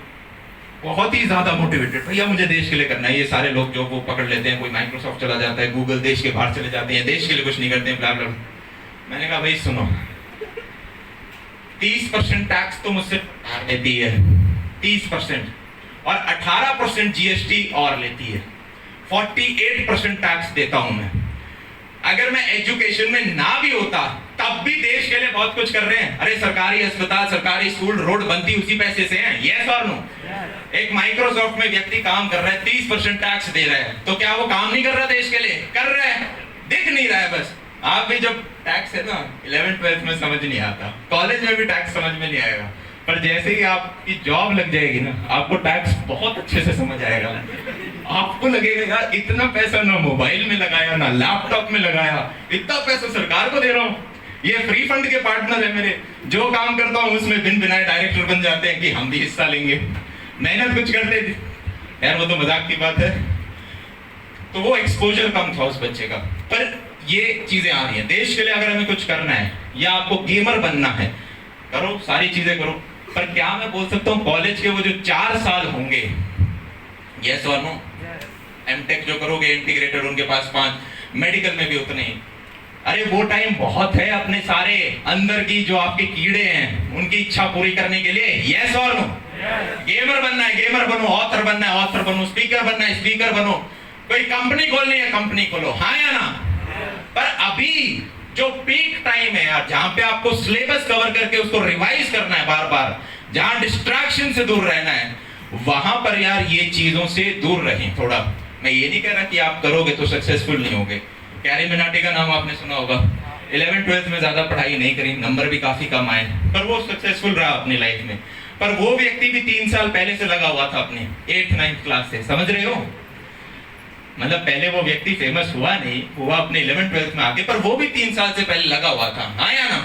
बहुत ही ज्यादा मोटिवेटेड, भैया मुझे देश के लिए करना है। ये सारे लोग जो वो पकड़ लेते हैं, कोई माइक्रोसॉफ्ट चला जाता है, गूगल देश के बाहर चले जाते हैं, देश के लिए कुछ नहीं करते हैं, ब्ला ब्ला। मैंने कहा भाई सुनो, 30% टैक्स तो मुझसे लेती है, 30%, और 18% GST और लेती है, 48% टैक्स देता हूं मैं। अगर मैं एजुकेशन में ना भी होता तब भी देश के लिए बहुत कुछ कर रहे हैं। अरे सरकारी अस्पताल, सरकारी स्कूल, रोड बनती उसी पैसे से है। यस और नो? एक माइक्रोसॉफ्ट में व्यक्ति काम कर रहा है, 30% टैक्स दे रहा है, तो क्या वो काम नहीं कर रहा देश के लिए? कर रहा है, दिख नहीं रहा है बस। आप भी जब टैक्स है ना 11th-12th में समझ नहीं आता, कॉलेज में भी टैक्स समझ में नहीं आएगा, पर जैसे ही आपकी जॉब लग जाएगी ना, आपको टैक्स बहुत अच्छे से समझ आएगा। आपको लगेगा यार इतना पैसा ना मोबाइल में लगाया, ना लैपटॉप में लगाया, इतना पैसा सरकार को दे रहा हूँ। ये फ्री फंड के पार्टनर है मेरे, जो काम करता हूँ उसमें बिन बिनाए डायरेक्टर बन जाते हैं कि हम भी हिस्सा लेंगे, मेहनत कुछ करते थे। यार वो तो मजाक की बात है। तो वो एक्सपोजर कम था उस बच्चे का। पर ये चीजें आ रही हैं, देश के लिए अगर हमें कुछ करना है या आपको गेमर बनना है, करो, सारी चीजें करो। पर क्या मैं बोल सकता हूँ कॉलेज के वो जो 4 साल होंगे, यस और नो? एमटेक जो करोगे इंटीग्रेटेड, उनके पास 5, मेडिकल में भी उतने ही। अरे वो टाइम बहुत है अपने सारे अंदर की जो आपके कीड़े हैं उनकी इच्छा पूरी करने के लिए। यस और नो? गेमर बनना है, गेमर बनो, ऑथर बनना है, ऑथर बनो, स्पीकर बनना है, स्पीकर बनो, कोई कंपनी खोलनी है, कंपनी खोलो। हाँ या ना? पर अभी जो पीक टाइम है यार, जहां पे आपको सिलेबस कवर करके उसको रिवाइज करना है बार बार, जहां डिस्ट्रैक्शन से दूर रहना है, वहां पर यार ये चीजों से दूर रहें थोड़ा। मैं ये नहीं कह रहा कि आप करोगे तो सक्सेसफुल नहीं होगे। कैरी मिनाटी का नाम आपने सुना होगा, 11th-12th में ज्यादा पढ़ाई नहीं करी, नंबर भी काफी कम आए, पर वो सक्सेसफुल रहा अपनी लाइफ में। पर वो व्यक्ति भी 3 साल पहले से लगा हुआ था अपने 8th-9th क्लास से, समझ रहे हो? मतलब पहले वो व्यक्ति फेमस हुआ नहीं, हुआ अपने 11th-12th में आके, पर वो भी 3 साल से पहले लगा हुआ था, हाँ या ना?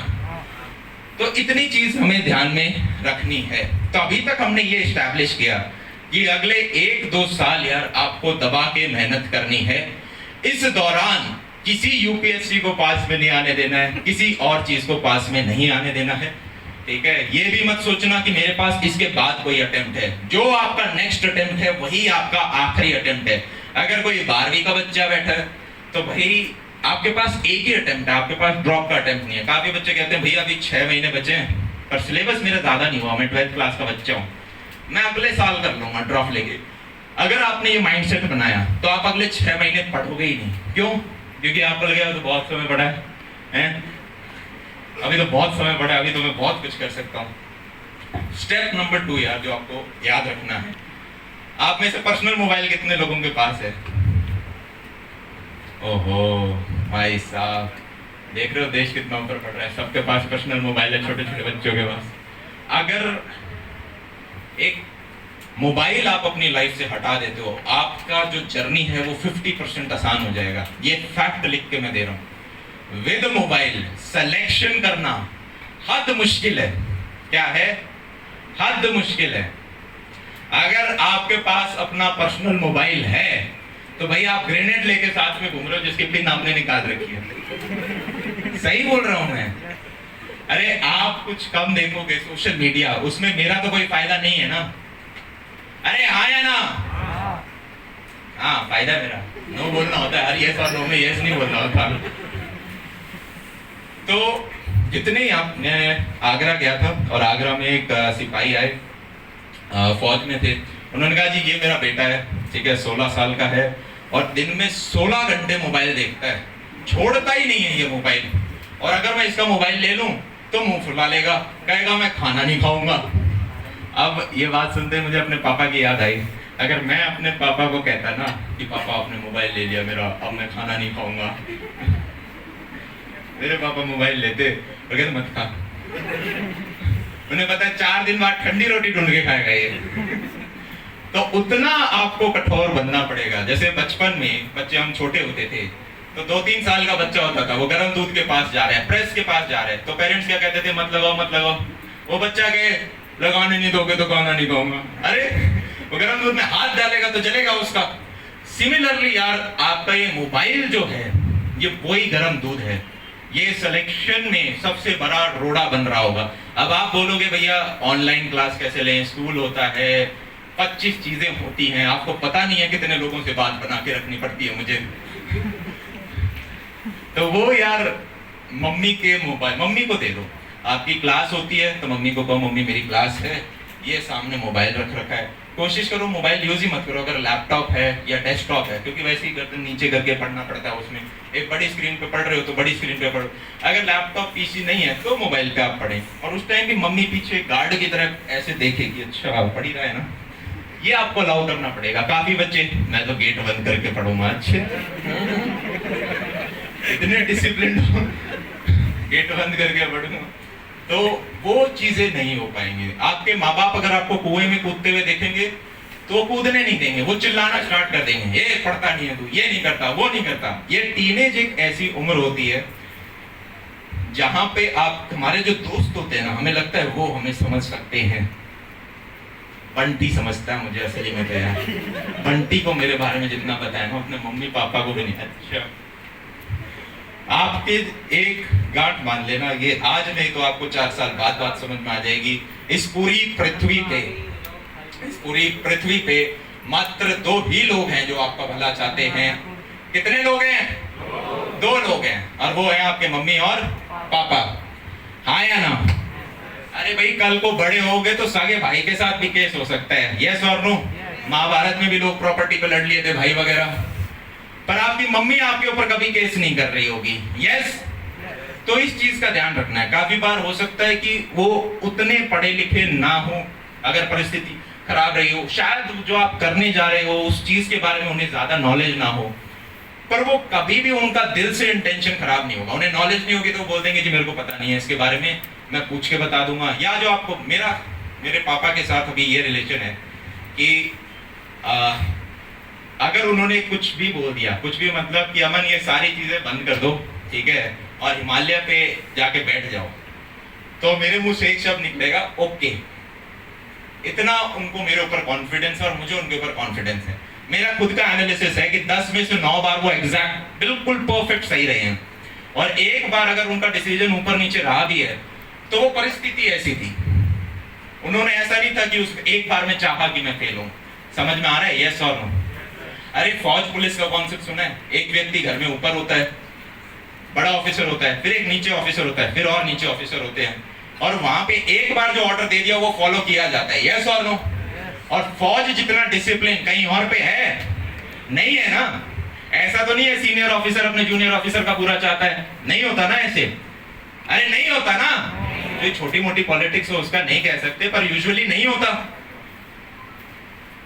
तो इतनी चीज हमें ध्यान में रखनी है। तो अभी तक हमने ये इस्टेब्लिश किया कि अगले 1-2 साल यार आपको दबा के मेहनत करनी है। इस दौरान किसी यूपीएससी को पास में नहीं आने देना है, किसी और चीज को पास में नहीं आने देना है, ठीक है? ये भी मत सोचना कि मेरे पास इसके बाद कोई अटेम्प्ट है। जो आपका नेक्स्ट अटेम्प्ट है वही आपका आखिरी अटेम्प्ट है। अगर कोई 12वीं का बच्चा बैठा है तो भाई आपके पास एक ही अटेम्प्ट है, आपके पास ड्रॉप का अटेम्प्ट नहीं है। काफी बच्चे कहते हैं भैया अभी 6 महीने बचे हैं पर सिलेबस मेरा ज्यादा नहीं हुआ, मैं 12th क्लास का बच्चा हूँ, मैं अगले साल कर लूंगा ड्रॉप लेके। अगर आपने ये माइंडसेट बनाया तो आप अगले 6 महीने पढ़ोगे ही नहीं। क्यों? क्योंकि आपको लगेगा तो बहुत समय पड़ा है, अभी तो बहुत समय पड़ा है, अभी तो मैं बहुत कुछ कर सकता हूँ। स्टेप नंबर 2 यार जो आपको याद रखना है, आप में से पर्सनल मोबाइल कितने लोगों के पास है? ओहो भाई साहब, देख रहे हो देश कितना ऊपर पड़ रहा है, सबके पास पर्सनल मोबाइल है, छोटे छोटे बच्चों के पास। अगर एक मोबाइल आप अपनी लाइफ से हटा देते हो, आपका जो जर्नी है वो 50% आसान हो जाएगा। ये फैक्ट लिख के मैं दे रहा हूं। विद मोबाइल सिलेक्शन करना हद मुश्किल है। क्या है? हद मुश्किल है। अगर आपके पास अपना पर्सनल मोबाइल है तो भाई आप ग्रेनेड लेके साथ में घूम रहे हो जिसकी पिन आपने निकाल रखी है। सही बोल रहा हूं मैं? अरे आप कुछ कम देखोगे सोशल मीडिया, उसमें मेरा तो कोई फायदा नहीं है ना। अरे हाँ या ना? हाँ फायदा मेरा, नो बोलना होता है, हर यस और नो में यस नहीं बोलना होता। तो जितने आप, मैं आगरा गया था और आगरा में एक सिपाही आए, फौज में थे। उन्होंने कहा जी ये मेरा बेटा है, ठीक है, 16 साल का है और दिन में 16 घंटे मोबाइल देखता है, छोड़ता ही नहीं है ये मोबाइल। और अगर मैं इसका मोबाइल ले लूं तो मुंह फुला लेगा, कहेगा मैं खाना नहीं खाऊंगा। अब ये बात सुनते मुझे अपने पापा की याद आई। अगर मैं अपने पापा को कहता ना कि पापा आपने मोबाइल ले लिया मेरा, अब मैं खाना नहीं खाऊंगा, मेरे पापा मोबाइल लेते और कहते मत खा। उन्हें पता है 4 दिन बाद ठंडी रोटी ढूंढ के खाएगा ये। तो उतना आपको कठोर बनना पड़ेगा। जैसे बचपन में बच्चे हम छोटे होते थे तो 2-3 साल का बच्चा होता था, वो गर्म दूध के पास जा रहा है, प्रेस के पास जा रहा है, तो पेरेंट्स क्या कहते थे? मत लगाओ मत लगाओ। वो बच्चा के लगाने नहीं दोगे तो खाना नहीं खाऊंगा। अरे वो गर्म दूध में हाथ डालेगा तो जलेगा उसका। सिमिलरली यार आपका ये मोबाइल जो है ये वही गर्म दूध है, ये सिलेक्शन में सबसे बड़ा रोड़ा बन रहा होगा। अब आप बोलोगे भैया ऑनलाइन क्लास कैसे लें, स्कूल होता है, 25 चीजें होती हैं, आपको पता नहीं है कितने लोगों से बात बना के रखनी पड़ती है मुझे। तो वो यार मम्मी के मोबाइल, मम्मी को दे दो। आपकी क्लास होती है तो मम्मी को कहो मम्मी मेरी क्लास है, ये सामने मोबाइल रख रखा है, कोशिश करो मोबाइल यूज ही मत करो। अगर लैपटॉप है या डेस्कटॉप है, क्योंकि वैसे ही गर्दन नीचे करके पढ़ना पड़ता है, उसमें एक बड़ी स्क्रीन पे पढ़ रहे हो तो बड़ी स्क्रीन पे पढ़ो। अगर लैपटॉप पीसी नहीं है तो मोबाइल पे आप पढ़ें, और उस टाइम भी मम्मी पीछे गार्ड की तरह ऐसे देखेगी, अच्छा पढ़ ही रहा है ना, ये आपको अलाउ करना पड़ेगा। काफी बच्चे मैं तो गेट बंद करके पढ़ूंगा, अच्छे इतने डिसिप्लिन गेट बंद करके पढ़ूंगा, तो वो चीजें नहीं हो पाएंगे। आपके माँ बाप अगर आपको कुएं में कूदते हुए देखेंगे तो कूदने नहीं देंगे, वो चिल्लाना स्टार्ट कर देंगे, ये पढ़ता नहीं है तू, ये नहीं करता, वो नहीं करता। ये टीनेज एक ऐसी उम्र होती है जहां पे आप, हमारे जो दोस्त होते हैं ना, हमें लगता है वो हमें समझ सकते हैं। बंटी समझता है मुझे असली में, तो यार बंटी को मेरे बारे में जितना पता है ना अपने मम्मी पापा को भी नहीं। अच्छा आपके एक गांठ मान लेना, ये आज नहीं तो आपको 4 साल बाद बात समझ में आ जाएगी। इस पूरी पृथ्वी पे मात्र 2 ही लोग हैं जो आपका भला चाहते हैं। कितने लोग हैं? 2 लोग हैं, और वो है आपके मम्मी और पापा। हाँ या ना? अरे भाई कल को बड़े होगे तो सगे भाई के साथ भी केस हो सकता है, यस और नो? महाभारत में भी लोग प्रॉपर्टी पे लड़ लिए थे भाई वगैरह, पर आपकी मम्मी आपके ऊपर कभी केस नहीं कर रही होगी, यस? तो इस चीज का ध्यान रखना है। काफी बार हो सकता है कि वो उतने पढ़े लिखे ना हो, अगर परिस्थिति खराब रही हो, शायद जो आप करने जा रहे हो उस चीज के बारे में उन्हें ज्यादा नॉलेज ना हो, पर वो कभी भी उनका दिल से इंटेंशन खराब नहीं होगा। उन्हें नॉलेज नहीं होगी तो बोल देंगे जी मेरे को पता नहीं है इसके बारे में, मैं पूछ के बता दूंगा। या जो आपको मेरे पापा के साथ अभी ये रिलेशन है कि अगर उन्होंने कुछ भी बोल दिया, कुछ भी मतलब कि अमन ये सारी चीजें बंद कर दो, ठीक है, और हिमालय पे जाके बैठ जाओ, तो मेरे मुंह से एक शब्द निकलेगा ओके। इतना उनको मेरे ऊपर कॉन्फिडेंस है और मुझे उनके ऊपर कॉन्फिडेंस है। मेरा खुद का एनालिसिस है कि 10 में से 9 बार वो एग्जैक्ट बिल्कुल परफेक्ट सही रहे हैं, और एक बार अगर उनका डिसीजन ऊपर नीचे रहा भी है तो वो परिस्थिति ऐसी थी, उन्होंने ऐसा नहीं था कि उस एक बार में चाहा कि मैं फेल हूं। समझ में आ रहा है? यस और नो? अरे फौज पुलिस का कॉन्सेप्ट सुना है? एक व्यक्ति घर में ऊपर होता है, बड़ा ऑफिसर होता है, फिर एक नीचे ऑफिसर होता है, फिर और नीचे ऑफिसर होते हैं, और वहां पे एक बार जो ऑर्डर दे दिया वो फॉलो किया जाता है। यस और नो? और फौज जितना डिसिप्लिन कहीं और पे है नहीं है ना। ऐसा तो नहीं है सीनियर ऑफिसर अपने जूनियर ऑफिसर का पूरा चाहता है, नहीं होता ना ऐसे। अरे नहीं होता ना, जो छोटी मोटी पॉलिटिक्स हो उसका नहीं कह सकते, पर यूजुअली नहीं होता।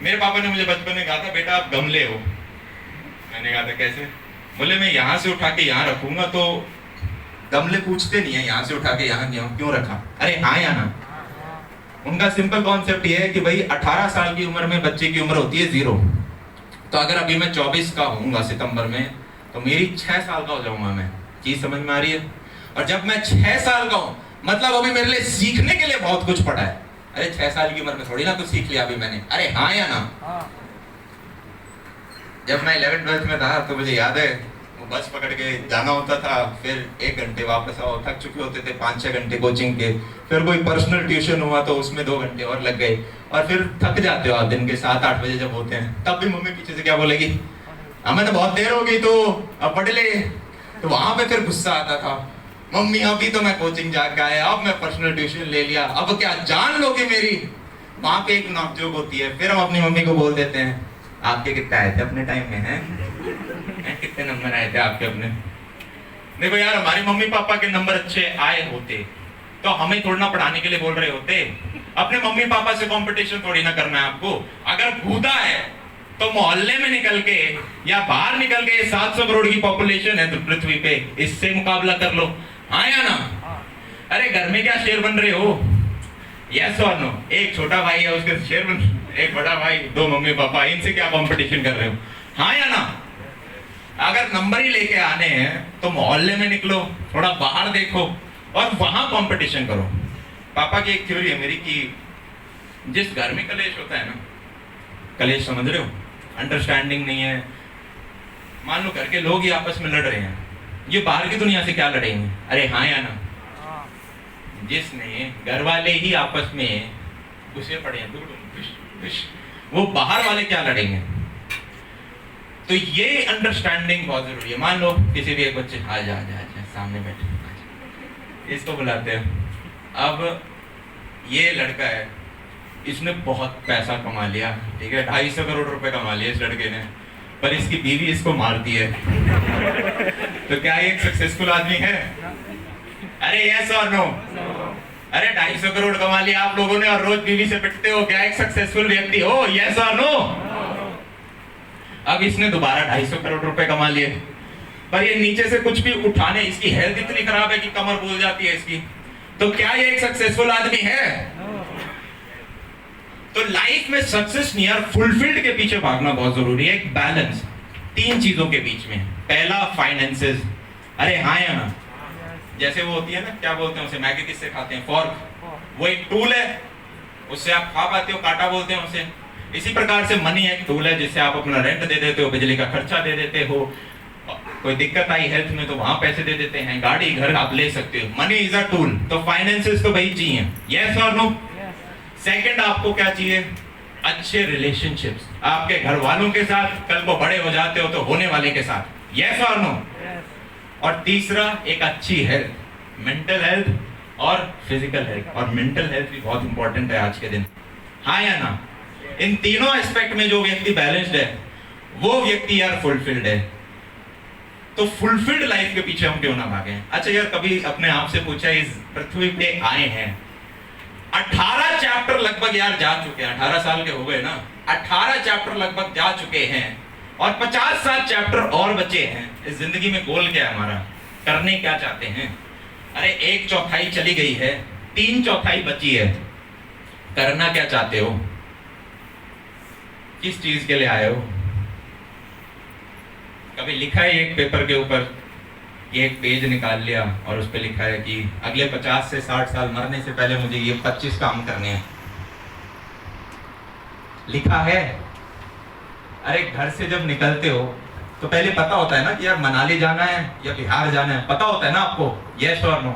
मेरे पापा ने मुझे बचपन में कहा था बेटा आप गमले हो। मैंने कहा था कैसे? बोले मैं यहाँ से उठा के यहाँ रखूंगा तो गमले पूछते नहीं है यहाँ से उठा के यहाँ क्यों रखा। अरे हाँ या ना? उनका सिंपल कॉन्सेप्ट ये है कि भाई 18 साल की उम्र में बच्चे की उम्र होती है 0। तो अगर अभी मैं 24 का होऊंगा सितंबर में, तो मेरी 6 साल का हो जाऊंगा मैं। चीज समझ में आ रही है? और जब मैं 6 साल का हूं, मतलब अभी मेरे लिए सीखने के लिए बहुत कुछ पड़ा है। अरे 6 साल की उम्र में थोड़ी ना कुछ सीख लिया अभी मैंने। अरे हाँ या ना? जब मैं 11th-12th में था तो मुझे याद है वो बस पकड़ के जाना होता था, फिर 1 घंटे वापस आओ, थक चुके होते थे 5-6 घंटे कोचिंग के, फिर कोई पर्सनल ट्यूशन हुआ तो उसमें 2 घंटे और लग गए, और फिर थक जाते हो आप दिन के 7-8 बजे जब होते हैं, तब भी मम्मी पीछे से क्या बोलेगी, हमें तो बहुत देर हो गई तो अब पढ़ ले। तो वहां पे फिर गुस्सा आता था, मम्मी अभी तो मैं कोचिंग जाके आया, अब मैं पर्सनल ट्यूशन ले लिया, अब क्या जान लोगे मेरी। वहां पे एक नोकझोंक होती है, फिर हम अपनी मम्मी को बोल देते हैं आपके कितने आए थे अपने टाइम में हैं? कितने नंबर आए थे आपके अपने? देखो यार, हमारे मम्मी पापा के नंबर अच्छे आए होते तो हमें थोड़ा ना पढ़ाने के लिए बोल रहे होते। अपने मम्मी पापा से कंपटीशन थोड़ी ना करना है आपको। अगर कूदा है तो मोहल्ले में निकल के या बाहर निकल के 700 करोड़ की पॉपुलेशन है तो पृथ्वी पे, इससे मुकाबला कर लो। हाँ या ना? अरे घर में क्या शेर बन रहे हो? यस और नो? एक छोटा भाई है उसके शेर बन, एक बड़ा भाई, 2 मम्मी पापा, इनसे क्या कंपटीशन कर रहे हो? हाँ या ना? अगर नंबर ही लेके आने हैं तो मोहल्ले में निकलो, थोड़ा बाहर देखो और वहां कंपटीशन करो। पापा की एक थ्योरी है मेरी कि जिस घर में कलेश होता है ना, कलेश समझ रहे हो, अंडरस्टैंडिंग नहीं है, मान लो घर के लोग ही आपस में लड़ रहे हैं, ये बाहर की दुनिया से क्या लड़ेंगे? अरे हाँ या ना? जिसने घर वाले ही आपस में घुसे पड़े हैं, वो बाहर वाले क्या लड़ेंगे? तो ये अंडरस्टैंडिंग बहुत जरूरी है। मान लो किसी भी एक बच्चे आ जा सामने बैठे, इसको बुलाते हैं, अब ये लड़का है, इसने बहुत पैसा कमा लिया, ठीक है, 250 करोड़ रुपए कमा लिए इस लड़के ने, पर इसकी बीवी इसको मारती है तो क्या ये एक सक्सेसफुल आदमी है? अरे यस और नो? अरे 250 करोड़ कमा लिया आप लोगों ने और रोज बीवी से पिटते हो, क्या एक सक्सेसफुल व्यक्ति हो? यस और नो? अब इसने दोबारा 250 करोड़ रुपए कमा लिए, पर ये नीचे से कुछ भी उठाने, इसकी हेल्थ इतनी खराब है कि कमर भूल जाती है इसकी, तो क्या ये एक सक्सेसफुल आदमी है? तो लाइफ में सक्सेस नहीं यार, फुलफिल्ड के पीछे भागना बहुत जरूरी है। एक बैलेंस 3 चीजों के बीच में। पहला फाइनेंसेस। अरे हाँ या ना? जैसे वो होती है ना, क्या बोलते हैं उसे, मैगी किससे खाते हैं? फॉर्क। वो एक टूल है, उससे आप खा पाते हो, कांटा बोलते हैं उसे। इसी प्रकार से मनी एक टूल है जिससे आप अपना रेंट दे देते हो, बिजली का खर्चा दे देते हो, कोई दिक्कत आई हेल्थ में तो वहां पैसे दे देते हैं, गाड़ी घर आप ले सकते हो। Money is a tool. तो फाइनेंसेस तो भाई चाहिए। यस और नो? सेकंड आपको क्या चाहिए? अच्छे रिलेशनशिप्स, आपके घर वालों के साथ, कल को बड़े हो जाते हो तो होने वाले के साथ। यस और नो? और तीसरा एक अच्छी हेल्थ, मेंटल हेल्थ और फिजिकल हेल्थ। और मेंटल हेल्थ भी बहुत इंपॉर्टेंट है आज के दिन। हाँ या ना? इन तीनों एस्पेक्ट में जो व्यक्ति बैलेंस्ड है वो व्यक्ति यार फुलफिल्ड है। तो फुलफिल्ड लाइफ के पीछे हम क्यों ना भागे? अच्छा यार, कभी अपने आप से पूछा, इस पृथ्वी पे आए हैं, 18 चैप्टर लगभग लगभग यार जा चुके हैं, 18 साल के हो गए ना, 18 चैप्टर लगभग जा चुके हैं और 50-60 चैप्टर और बचे हैं। इस जिंदगी में गोल क्या है हमारा, करने क्या चाहते हैं? अरे 1/4 चली गई है, 3/4 बची है, करना क्या चाहते हो? किस चीज के लिए आए हो? कभी लिखा है एक पेपर के ऊपर, एक पेज निकाल लिया और उस पर लिखा है कि अगले 50 से 60 साल मरने से पहले मुझे ये 25 काम करने हैं? लिखा है? अरे घर से जब निकलते हो तो पहले पता होता है ना कि यार मनाली जाना है या बिहार जाना है, पता होता है ना आपको, यस और नो?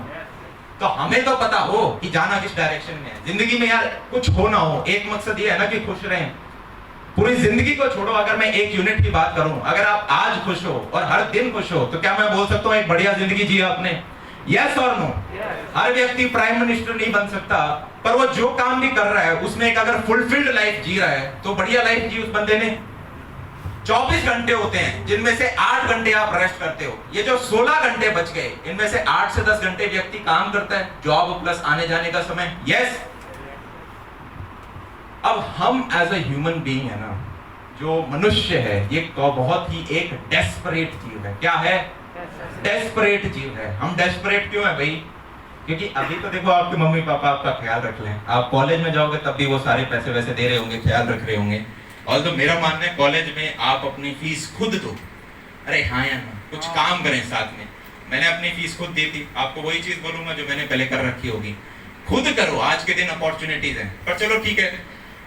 तो हमें तो पता हो कि जाना किस डायरेक्शन में है। जिंदगी में यार कुछ हो ना हो, एक मकसद ये है ना कि खुश रहें। पूरी जिंदगी को छोड़ो, अगर मैं एक यूनिट की बात करूं, अगर आप आज खुश हो और हर दिन खुश हो तो क्या मैं बोल सकता हूं एक बढ़िया जिंदगी जी आपने? यस और नो? हर व्यक्ति प्राइम मिनिस्टर नहीं बन सकता, पर वो जो काम भी कर रहा है उसमें एक अगर फुलफिल्ड लाइफ जी रहा है तो बढ़िया लाइफ जी उस बंदे ने। 24 घंटे होते हैं जिनमें से 8 घंटे आप रेस्ट करते हो। ये जो 16 घंटे बच गए इनमें से 8 से 10 घंटे व्यक्ति काम करता है, जॉब प्लस आने जाने का समय। यस, अब हम एज ए ह्यूमन बीइंग है ना, जो मनुष्य है, ये बहुत ही एक डेस्परेट जीव है। क्या है? डेस्परेट जीव है। हम डेस्परेट क्यों है भाई? क्योंकि अभी तो देखो आपके मम्मी पापा आपका ख्याल रख लें, आप कॉलेज में जाओगे तब भी वो सारे पैसे वैसे दे रहे होंगे, ख्याल रख रहे होंगे। और तो मेरा मानना है कॉलेज में आप अपनी फीस खुद दो। अरे हाँ या ना, कुछ काम करें साथ में। मैंने अपनी फीस खुद दी थी, आपको वही चीज बोलूंगा जो मैंने पहले कर रखी होगी, खुद करो। आज के दिन अपॉर्चुनिटीज हैं। पर चलो ठीक है,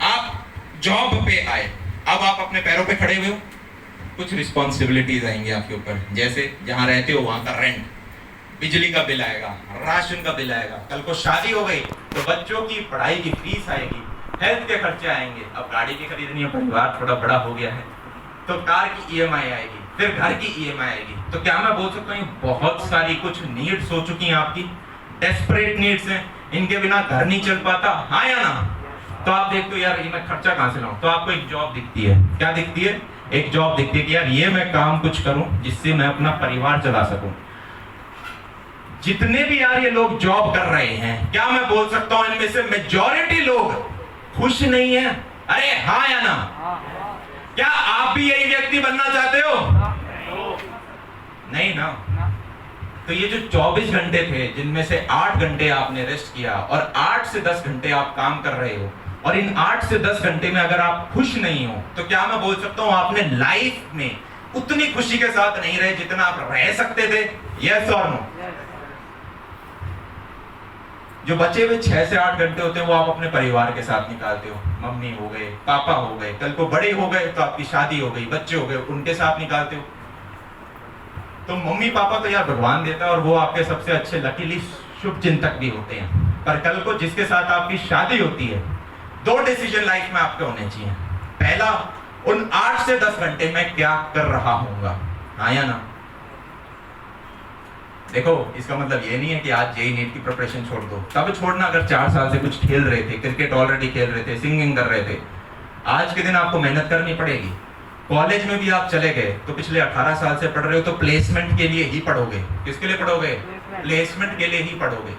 आप जॉब पे आए, अब आप अपने पैरों पे खड़े हुए हो, कुछ रिस्पॉन्सिबिलिटीज आएंगी आपके ऊपर। जैसे जहां रहते हो वहां का रेंट, बिजली का बिल आएगा, राशन का बिल आएगा, कल को शादी हो गई तो बच्चों की पढ़ाई की फीस आएगी, हेल्थ के खर्चे आएंगे। अब गाड़ी की खरीदनी है, परिवार थोड़ा बड़ा हो गया है तो कार की ईएमआई आएगी, फिर घर की ईएमआई आएगी। तो क्या मैं बोल सकता हूँ बहुत सारी कुछ नीड्स हो चुकी हैं आपकी, डेस्परेट नीड्स हैं, इनके बिना घर नहीं चल पाता। हाँ या ना? तो आप देखते हो यार ये मैं खर्चा कहां से लाऊं, तो आपको एक जॉब दिखती है। क्या दिखती है? एक जॉब दिखती है कि यार ये मैं काम कुछ करूं जिससे मैं अपना परिवार चला सकूं। जितने भी यार ये लोग जॉब कर रहे हैं, क्या मैं बोल सकता हूं इनमें से मेजॉरिटी लोग खुश नहीं है? अरे हाँ या ना? क्या आप भी यही व्यक्ति बनना चाहते हो? नहीं ना? तो ये जो 24 घंटे थे जिनमें से 8 घंटे आपने रेस्ट किया और 8 से 10 घंटे आप काम कर रहे हो, और इन 8 से 10 घंटे में अगर आप खुश नहीं हो तो क्या मैं बोल सकता हूं आपने लाइफ में उतनी खुशी के साथ नहीं रहे जितना आप रह सकते थे? यस और नो? जो बचे हुए 6 से 8 घंटे होते हैं वो आप अपने परिवार के साथ निकालते हो। मम्मी हो गए, पापा हो गए, कल को बड़े हो गए तो आपकी शादी हो गई, बच्चे हो गए, उनके साथ निकालते हो। तो मम्मी पापा तो यार भगवान देता है और वो आपके सबसे अच्छे लकीली शुभ चिंतक भी होते हैं। पर कल को जिसके साथ आपकी शादी होती है, 2 डिसीजन लाइफ में आपके होने चाहिए। पहला, उन 8 से 10 घंटे में क्या कर रहा होऊंगा? हाँ या ना? देखो इसका मतलब ये नहीं है कि आज जेईई नीट की प्रिपरेशन छोड़ दो। तब छोड़ना अगर 4 साल से कुछ खेल रहे थे, क्रिकेट ऑलरेडी खेल रहे थे, सिंगिंग कर रहे थे, आज के दिन आपको मेहनत करनी पड़ेगी। कॉलेज में भी आप चले गए तो पिछले 18 साल से पढ़ रहे हो तो प्लेसमेंट के लिए ही पढ़ोगे। किसके लिए पढ़ोगे? प्लेसमेंट के लिए ही पढ़ोगे।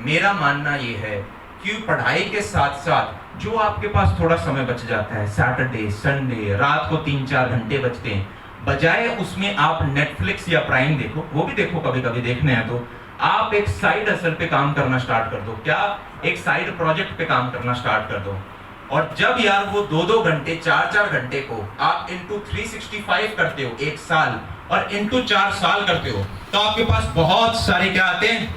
मेरा मानना ये है कि पढ़ाई के साथ साथ जो आपके पास थोड़ा समय बच जाता है, सैटरडे संडे रात को 3-4 घंटे बचते हैं, बजाय उसमें आप नेटफ्लिक्स या प्राइम देखो, वो भी देखो कभी कभी देखने हैं तो आप एक साइड हसल पे काम करना स्टार्ट कर दो। क्या? एक साइड प्रोजेक्ट पे काम करना स्टार्ट कर दो। और जब यार वो 2-2 घंटे 4-4 घंटे को आप इंटू 365 करते हो, 1 साल, और इंटू 4 साल करते हो, तो आपके पास बहुत सारे क्या आते हैं?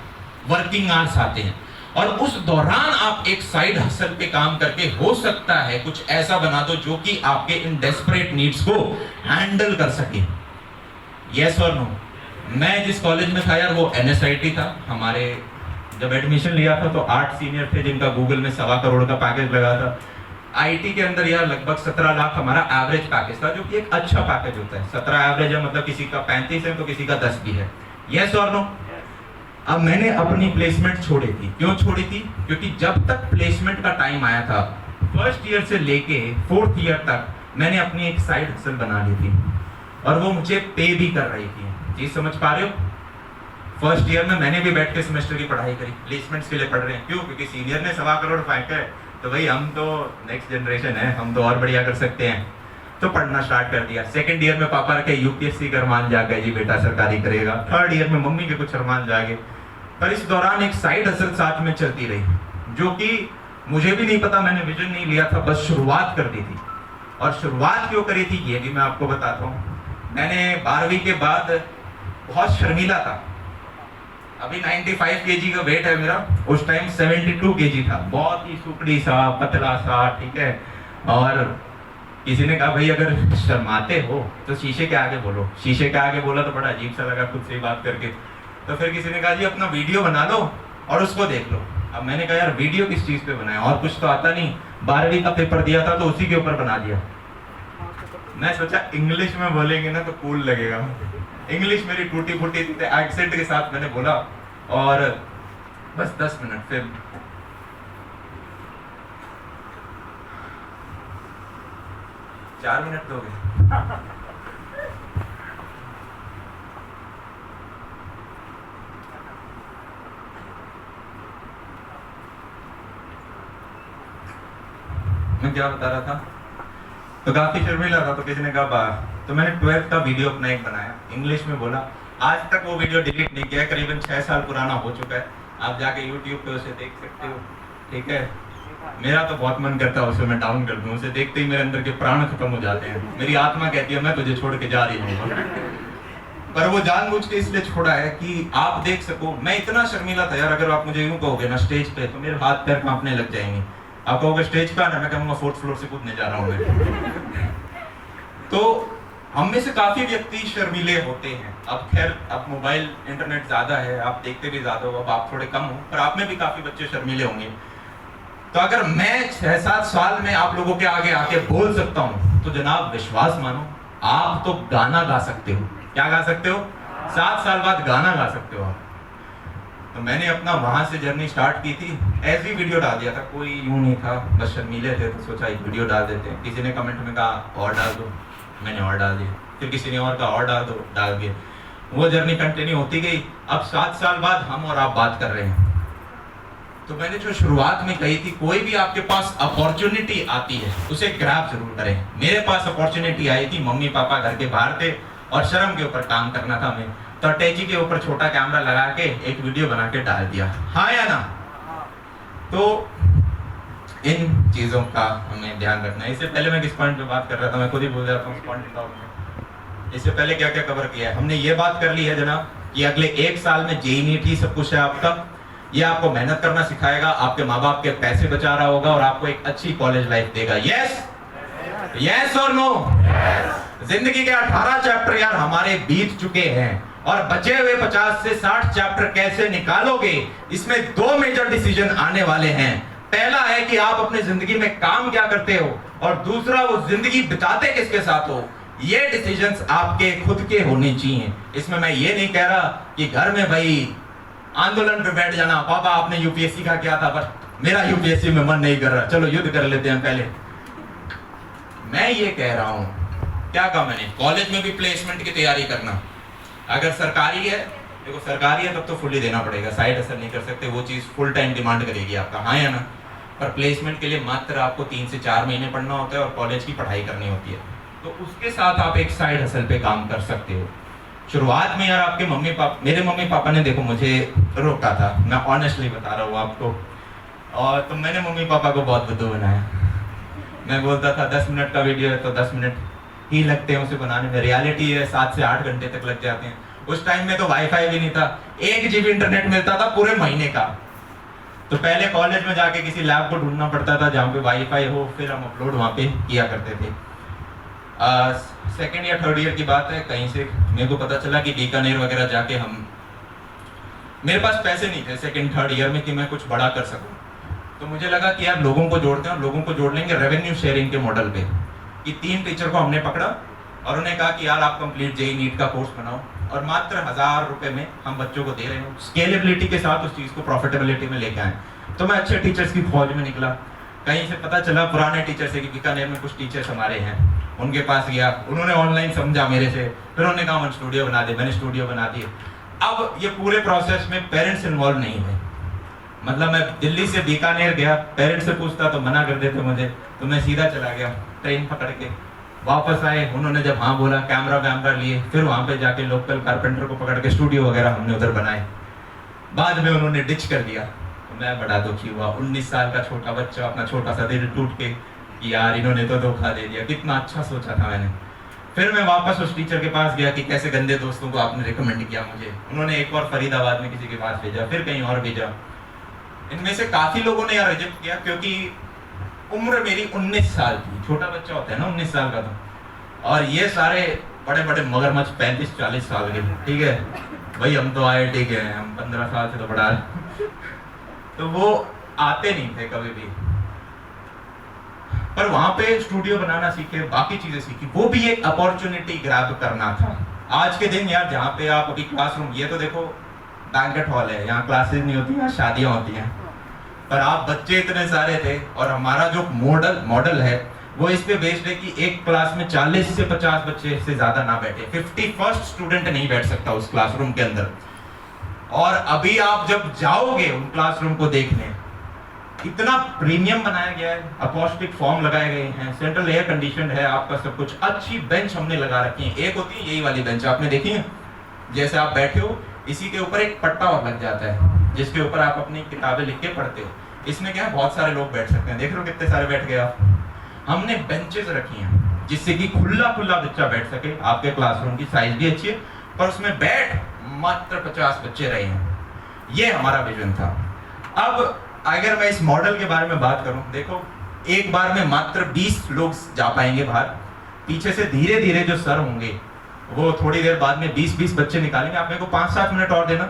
वर्किंग आवर्स आते हैं। और उस दौरान आप एक साइड हसल पे काम करके हो सकता है कुछ ऐसा बना दो जो कि आपके इन डेस्परेट नीड्स को हैंडल कर सके। यस और नो? मैं जिस कॉलेज में था यार वो NSIT था। हमारे जब एडमिशन लिया था तो 8 सीनियर थे जिनका गूगल में 1.25 करोड़ का पैकेज लगा था। IT के अंदर यार लगभग 17 लाख हमारा एवरेज पैकेज था, जो कि एक अच्छा पैकेज होता है। 17 एवरेज है, मतलब किसी का 35 है तो किसी का 10 भी है। यस और नो? अब मैंने अपनी प्लेसमेंट छोड़ी थी। क्यों छोड़ी थी? क्योंकि जब तक प्लेसमेंट का टाइम आया था, फर्स्ट ईयर से लेके 4th ईयर तक मैंने अपनी एक साइड हसल बना ली थी और वो मुझे पे भी कर रही थी। जी समझ पा रहे हो? फर्स्ट ईयर में मैंने भी बैठ के सेमेस्टर की पढ़ाई करी, प्लेसमेंट्स के लिए पढ़ रहे हैं। क्यों? क्योंकि सीनियर ने 1.25 करोड़ फेंका है तो भाई हम तो नेक्स्ट जनरेशन है, हम तो और बढ़िया कर सकते हैं। तो पढ़ना स्टार्ट कर दिया। सेकंड ईयर में पापा के यूपीएससी का अरमान जागे जी बेटा सरकारी करेगा। थर्ड ईयर में मम्मी के कुछ अरमान जागे। पर इस दौरान एक साइड हसल साथ में चलती रही, जो कि मुझे भी नहीं पता, मैंने विजन नहीं लिया था, बस शुरुआत कर दी थी। और शुरुआत क्यों करी थी ये भी मैं आपको बताता हूँ। मैंने 12वीं के बाद बहुत शर्मीला था। अभी 95 kg का वेट है मेरा, उस टाइम 72 kg था, बहुत ही सुकड़ी सा, पतला सा, ठीक है। और किसी ने कहा भाई अगर शर्माते हो तो शीशे के आगे बोलो। शीशे के आगे बोला तो बड़ा अजीब सा लगा खुद से ही बात करके। तो फिर किसी ने कहा जी अपना वीडियो बना लो और उसको देख लो। अब मैंने कहा यार वीडियो किस चीज़ पे बनाए, और कुछ तो आता नहीं। 12वीं का पेपर दिया था तो उसी के ऊपर बना दिया। मैं सोचा इंग्लिश में बोलेंगे ना तो कूल लगेगा। इंग्लिश मेरी टूटी फूटी एक्सेंट के साथ मैंने बोला, और बस 10 मिनट, फिर 4 मिनट दोगे? मैं क्या बता रहा था? तो काफी शर्मीला था, तो किसी ने कहा तो मैंने 12th का वीडियो अपना एक बनाया, इंग्लिश में बोला। आज तक वो वीडियो डिलीट नहीं किया, करीबन 6 साल पुराना हो चुका है। आप जाके YouTube पे उसे देख सकते हो, ठीक है। मेरा तो बहुत मन करता है उसे मैं डाउन कर दूं, उसे देखते ही मेरे अंदर के प्राण खत्म हो जाते हैं। मेरी आत्मा कहती है मैं तुझे छोड़ के जा रही हूँ, पर वो जानबूझ के इसलिए छोड़ा है कि आप देख सको। मैं इतना शर्मीला था यार, अगर आप मुझे यूं कहोगे ना स्टेज पे तो मेरे हाथ पैर कांपने लग जाएंगे। आप कहोगे स्टेज पे आना, मैं कहूँगा 4th फ्लोर से कूदने जा रहा हूँ मैं। तो हम में से काफी व्यक्ति शर्मीले होते हैं। अब खैर अब मोबाइल इंटरनेट ज्यादा है, आप देखते भी ज्यादा हो, अब आप थोड़े कम हो, पर आप में भी काफी बच्चे शर्मीले होंगे। तो अगर मैं 6-7 साल में आप लोगों के आगे आके बोल सकता हूँ तो जनाब विश्वास मानो आप तो गाना गा सकते हो। क्या गा सकते हो? 7 साल बाद गाना गा सकते हो आप। तो मैंने अपना वहां से जर्नी स्टार्ट की थी, ऐसी वीडियो डाल दिया था, कोई यूं नहीं था, बस शर्मीले थे तो सोचा एक वीडियो डाल देते हैं। किसी ने कमेंट में कहा और डाल दो, मैंने और डाल दिया, फिर किसी ने और कहा और डाल दो, डाल दिया। वो जर्नी कंटिन्यू होती गई। अब 7 साल बाद हम और आप बात कर रहे हैं। तो मैंने जो शुरुआत में कही थी, कोई भी आपके पास अपॉर्चुनिटी आती है उसे ग्रैब जरूर करें। मेरे पास अपॉर्चुनिटी आई थी, मम्मी पापा घर के बाहर थे और शर्म के ऊपर काम करना था हमें, तो अटैची के ऊपर छोटा कैमरा लगा के एक वीडियो बना के डाल दिया, हाँ या ना? तो इन चीजों का हमें ध्यान रखना है। इससे पहले मैं किस पॉइंट पे बात कर रहा था, मैं खुद ही भूल जाता हूँ पॉइंट। इससे पहले क्या क्या कवर किया है हमने? ये बात कर ली है जनाब कि अगले 1 साल में जेईई नीट ही सब कुछ है आपका। ये आपको मेहनत करना सिखाएगा, आपके माँ बाप के पैसे बचा रहा होगा और आपको एक अच्छी कॉलेज लाइफ देगा। यस यस और नो? जिंदगी के 18 चैप्टर यार हमारे बीत चुके हैं और बचे हुए 50 से 60 चैप्टर कैसे निकालोगे, इसमें 2 मेजर डिसीजन आने वाले हैं। पहला है कि आप अपनी जिंदगी में काम क्या करते हो, और दूसरा वो जिंदगी बिताते किसके साथ हो। ये डिसीजंस आपके खुद के होने चाहिए। इसमें मैं ये नहीं कह रहा कि घर में भाई आंदोलन पे बैठ जाना, पापा आपने यूपीएससी का क्या था, पर मेरा यूपीएससी में मन नहीं कर रहा, चलो युद्ध कर लेते हैं पहले। मैं ये कह रहा हूं, क्या कहा मैंने, कॉलेज में भी प्लेसमेंट की तैयारी करना। अगर सरकारी है, देखो सरकारी है तब तो फुल्ली देना पड़ेगा, साइड असर नहीं कर सकते, वो चीज फुल टाइम डिमांड करेगी आपका, हाँ या ना? पर प्लेसमेंट के लिए मात्र आपको 3 से 4 महीने पढ़ना होता है और कॉलेज की पढ़ाई करनी होती है। तो उसके साथ आप एक साइड हसल पे काम कर सकते हो। शुरुआत में यार आपके मेरे मम्मी पापा ने देखो मुझे रोका था, मैं ऑनेस्टली बता रहा हूँ आपको। और तो मैंने मम्मी पापा को बहुत बुद्धू बनाया। मैं बोलता था 10 मिनट का वीडियो है तो 10 मिनट ही लगते हैं उसे बनाने में, रियलिटी है 7 से 8 घंटे तक लग जाते हैं। उस टाइम में तो वाईफाई भी नहीं था, 1 GB इंटरनेट मिलता था पूरे महीने का। तो पहले कॉलेज में जाके किसी लैब को ढूंढना पड़ता था जहाँ पे वाईफाई हो, फिर हम अपलोड वहाँ पे किया करते थे। 2nd या 3rd ईयर की बात है, कहीं से मेरे को पता चला कि बीकानेर वगैरह जाके मेरे पास पैसे नहीं थे 2nd 3rd ईयर में कि मैं कुछ बड़ा कर सकूं। तो मुझे लगा कि यार लोगों को जोड़ते हैं, लोगों को जोड़ लेंगे रेवेन्यू शेयरिंग के मॉडल पे। कि 3 टीचर को हमने पकड़ा और उन्हें कहा कि यार आप कंप्लीट जेईई नीट का कोर्स बनाओ और मात्र 1000 रुपए में हम बच्चों को दे रहे हो, स्केलेबिलिटी के साथ उस चीज को प्रॉफिटेबिलिटी में लेके आए। तो मैं अच्छे टीचर्स की फौज में निकला। कहीं से पता चला पुराने टीचर से कि बीकानेर में कुछ टीचर्स हमारे हैं, उनके पास गया, उन्होंने ऑनलाइन समझा मेरे से, फिर उन्होंने कहा हम स्टूडियो बना दे, मैंने स्टूडियो बना दिए। अब ये पूरे प्रोसेस में पेरेंट्स इन्वॉल्व नहीं हुए, मतलब मैं दिल्ली से बीकानेर गया, पेरेंट्स से पूछता तो मना कर देते मुझे, तो मैं सीधा चला गया ट्रेन पकड़ के। वापस आए, उन्होंने जब हाँ बोला कैमरा लिए, फिर वहाँ पे जाके लोकल कारपेंटर को पकड़ के स्टूडियो वगैरह हमने उधर बनाए। बाद में उन्होंने डिच कर दिया, तो मैं बड़ा दुखी हुआ। 19 साल का छोटा बच्चा, अपना छोटा सा दिल टूट के कि यार इन्होंने तो धोखा दे दिया, कितना अच्छा सोचा था मैंने। फिर मैं वापस उस टीचर के पास गया कि कैसे गंदे दोस्तों को आपने रिकमेंड किया मुझे। उन्होंने एक और फरीदाबाद में किसी के पास भेजा, फिर कहीं और भेजा। इनमें से काफी लोगों ने यार रिजेक्ट किया, क्योंकि उम्र मेरी 19 साल की, छोटा बच्चा होता है ना 19 साल का, तो और ये सारे बड़े बड़े मगरमच्छ 35-40 साल के, ठीक है भाई, हम तो IIT के हैं, हम 15 साल से तो बड़ा है। तो वो आते नहीं थे कभी भी, पर वहां पे स्टूडियो बनाना सीखे, बाकी चीजें सीखी। वो भी एक अपॉर्चुनिटी ग्रैब करना था। आज के दिन यार जहाँ पे आप अभी क्लासरूम, ये तो देखो बैंकेट हॉल है, यहाँ क्लासेस नहीं होती, यहाँ शादियाँ होती हैं, पर आप बच्चे इतने सारे थे। और हमारा जो मॉडल है वो इस पे बेस्ड है कि एक क्लास में 40 से 50 बच्चे से ज्यादा ना बैठे, 51st स्टूडेंट नहीं बैठ सकता उस क्लासरूम के अंदर। और अभी आप जब जाओगे उन क्लासरूम को देखने, इतना प्रीमियम बनाया गया है, अपॉस्टिक फॉर्म लगाए गए हैं, सेंट्रल एयर कंडीशन है आपका सब कुछ, अच्छी बेंच हमने लगा रखी है। एक होती है यही वाली बेंच, आपने देखी है, जैसे आप बैठे हो इसी के ऊपर एक पट्टा और लग जाता है जिसके ऊपर आप अपनी किताबें लिख के पढ़ते हो। इसमें क्या है, बहुत सारे लोग बैठ सकते हैं, देख रहे हो कितने सारे बैठ गए आप। हमने बेंचेस रखी हैं जिससे कि खुला बच्चा बैठ सके। आपके क्लासरूम की साइज भी अच्छी है, पर उसमें बैठ मात्र 50 बच्चे रहे हैं। ये हमारा विजन था। अब अगर मैं इस मॉडल के बारे में बात करूं, देखो एक बार में मात्र 20 लोग जा पाएंगे बाहर, पीछे से धीरे धीरे जो सर होंगे वो थोड़ी देर बाद में 20-20 बच्चे निकालेंगे। आप मेरे को 5-7 मिनट और देना।